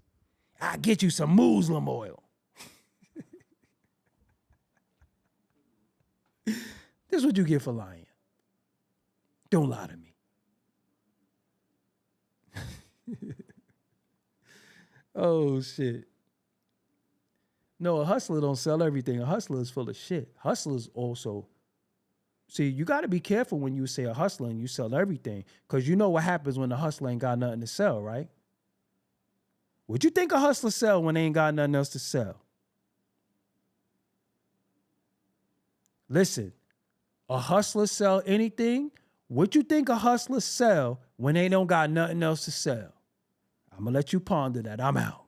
I get you some Muslim oil. This is what you get for lying. Don't lie to me. Oh, shit. No, a hustler don't sell everything. A hustler is full of shit. Hustlers also. See, you got to be careful when you say a hustler and you sell everything, because you know what happens when a hustler ain't got nothing to sell, right? What you think a hustler sell when they ain't got nothing else to sell? Listen, a hustler sell anything? What you think a hustler sell when they don't got nothing else to sell? I'm going to let you ponder that. I'm out.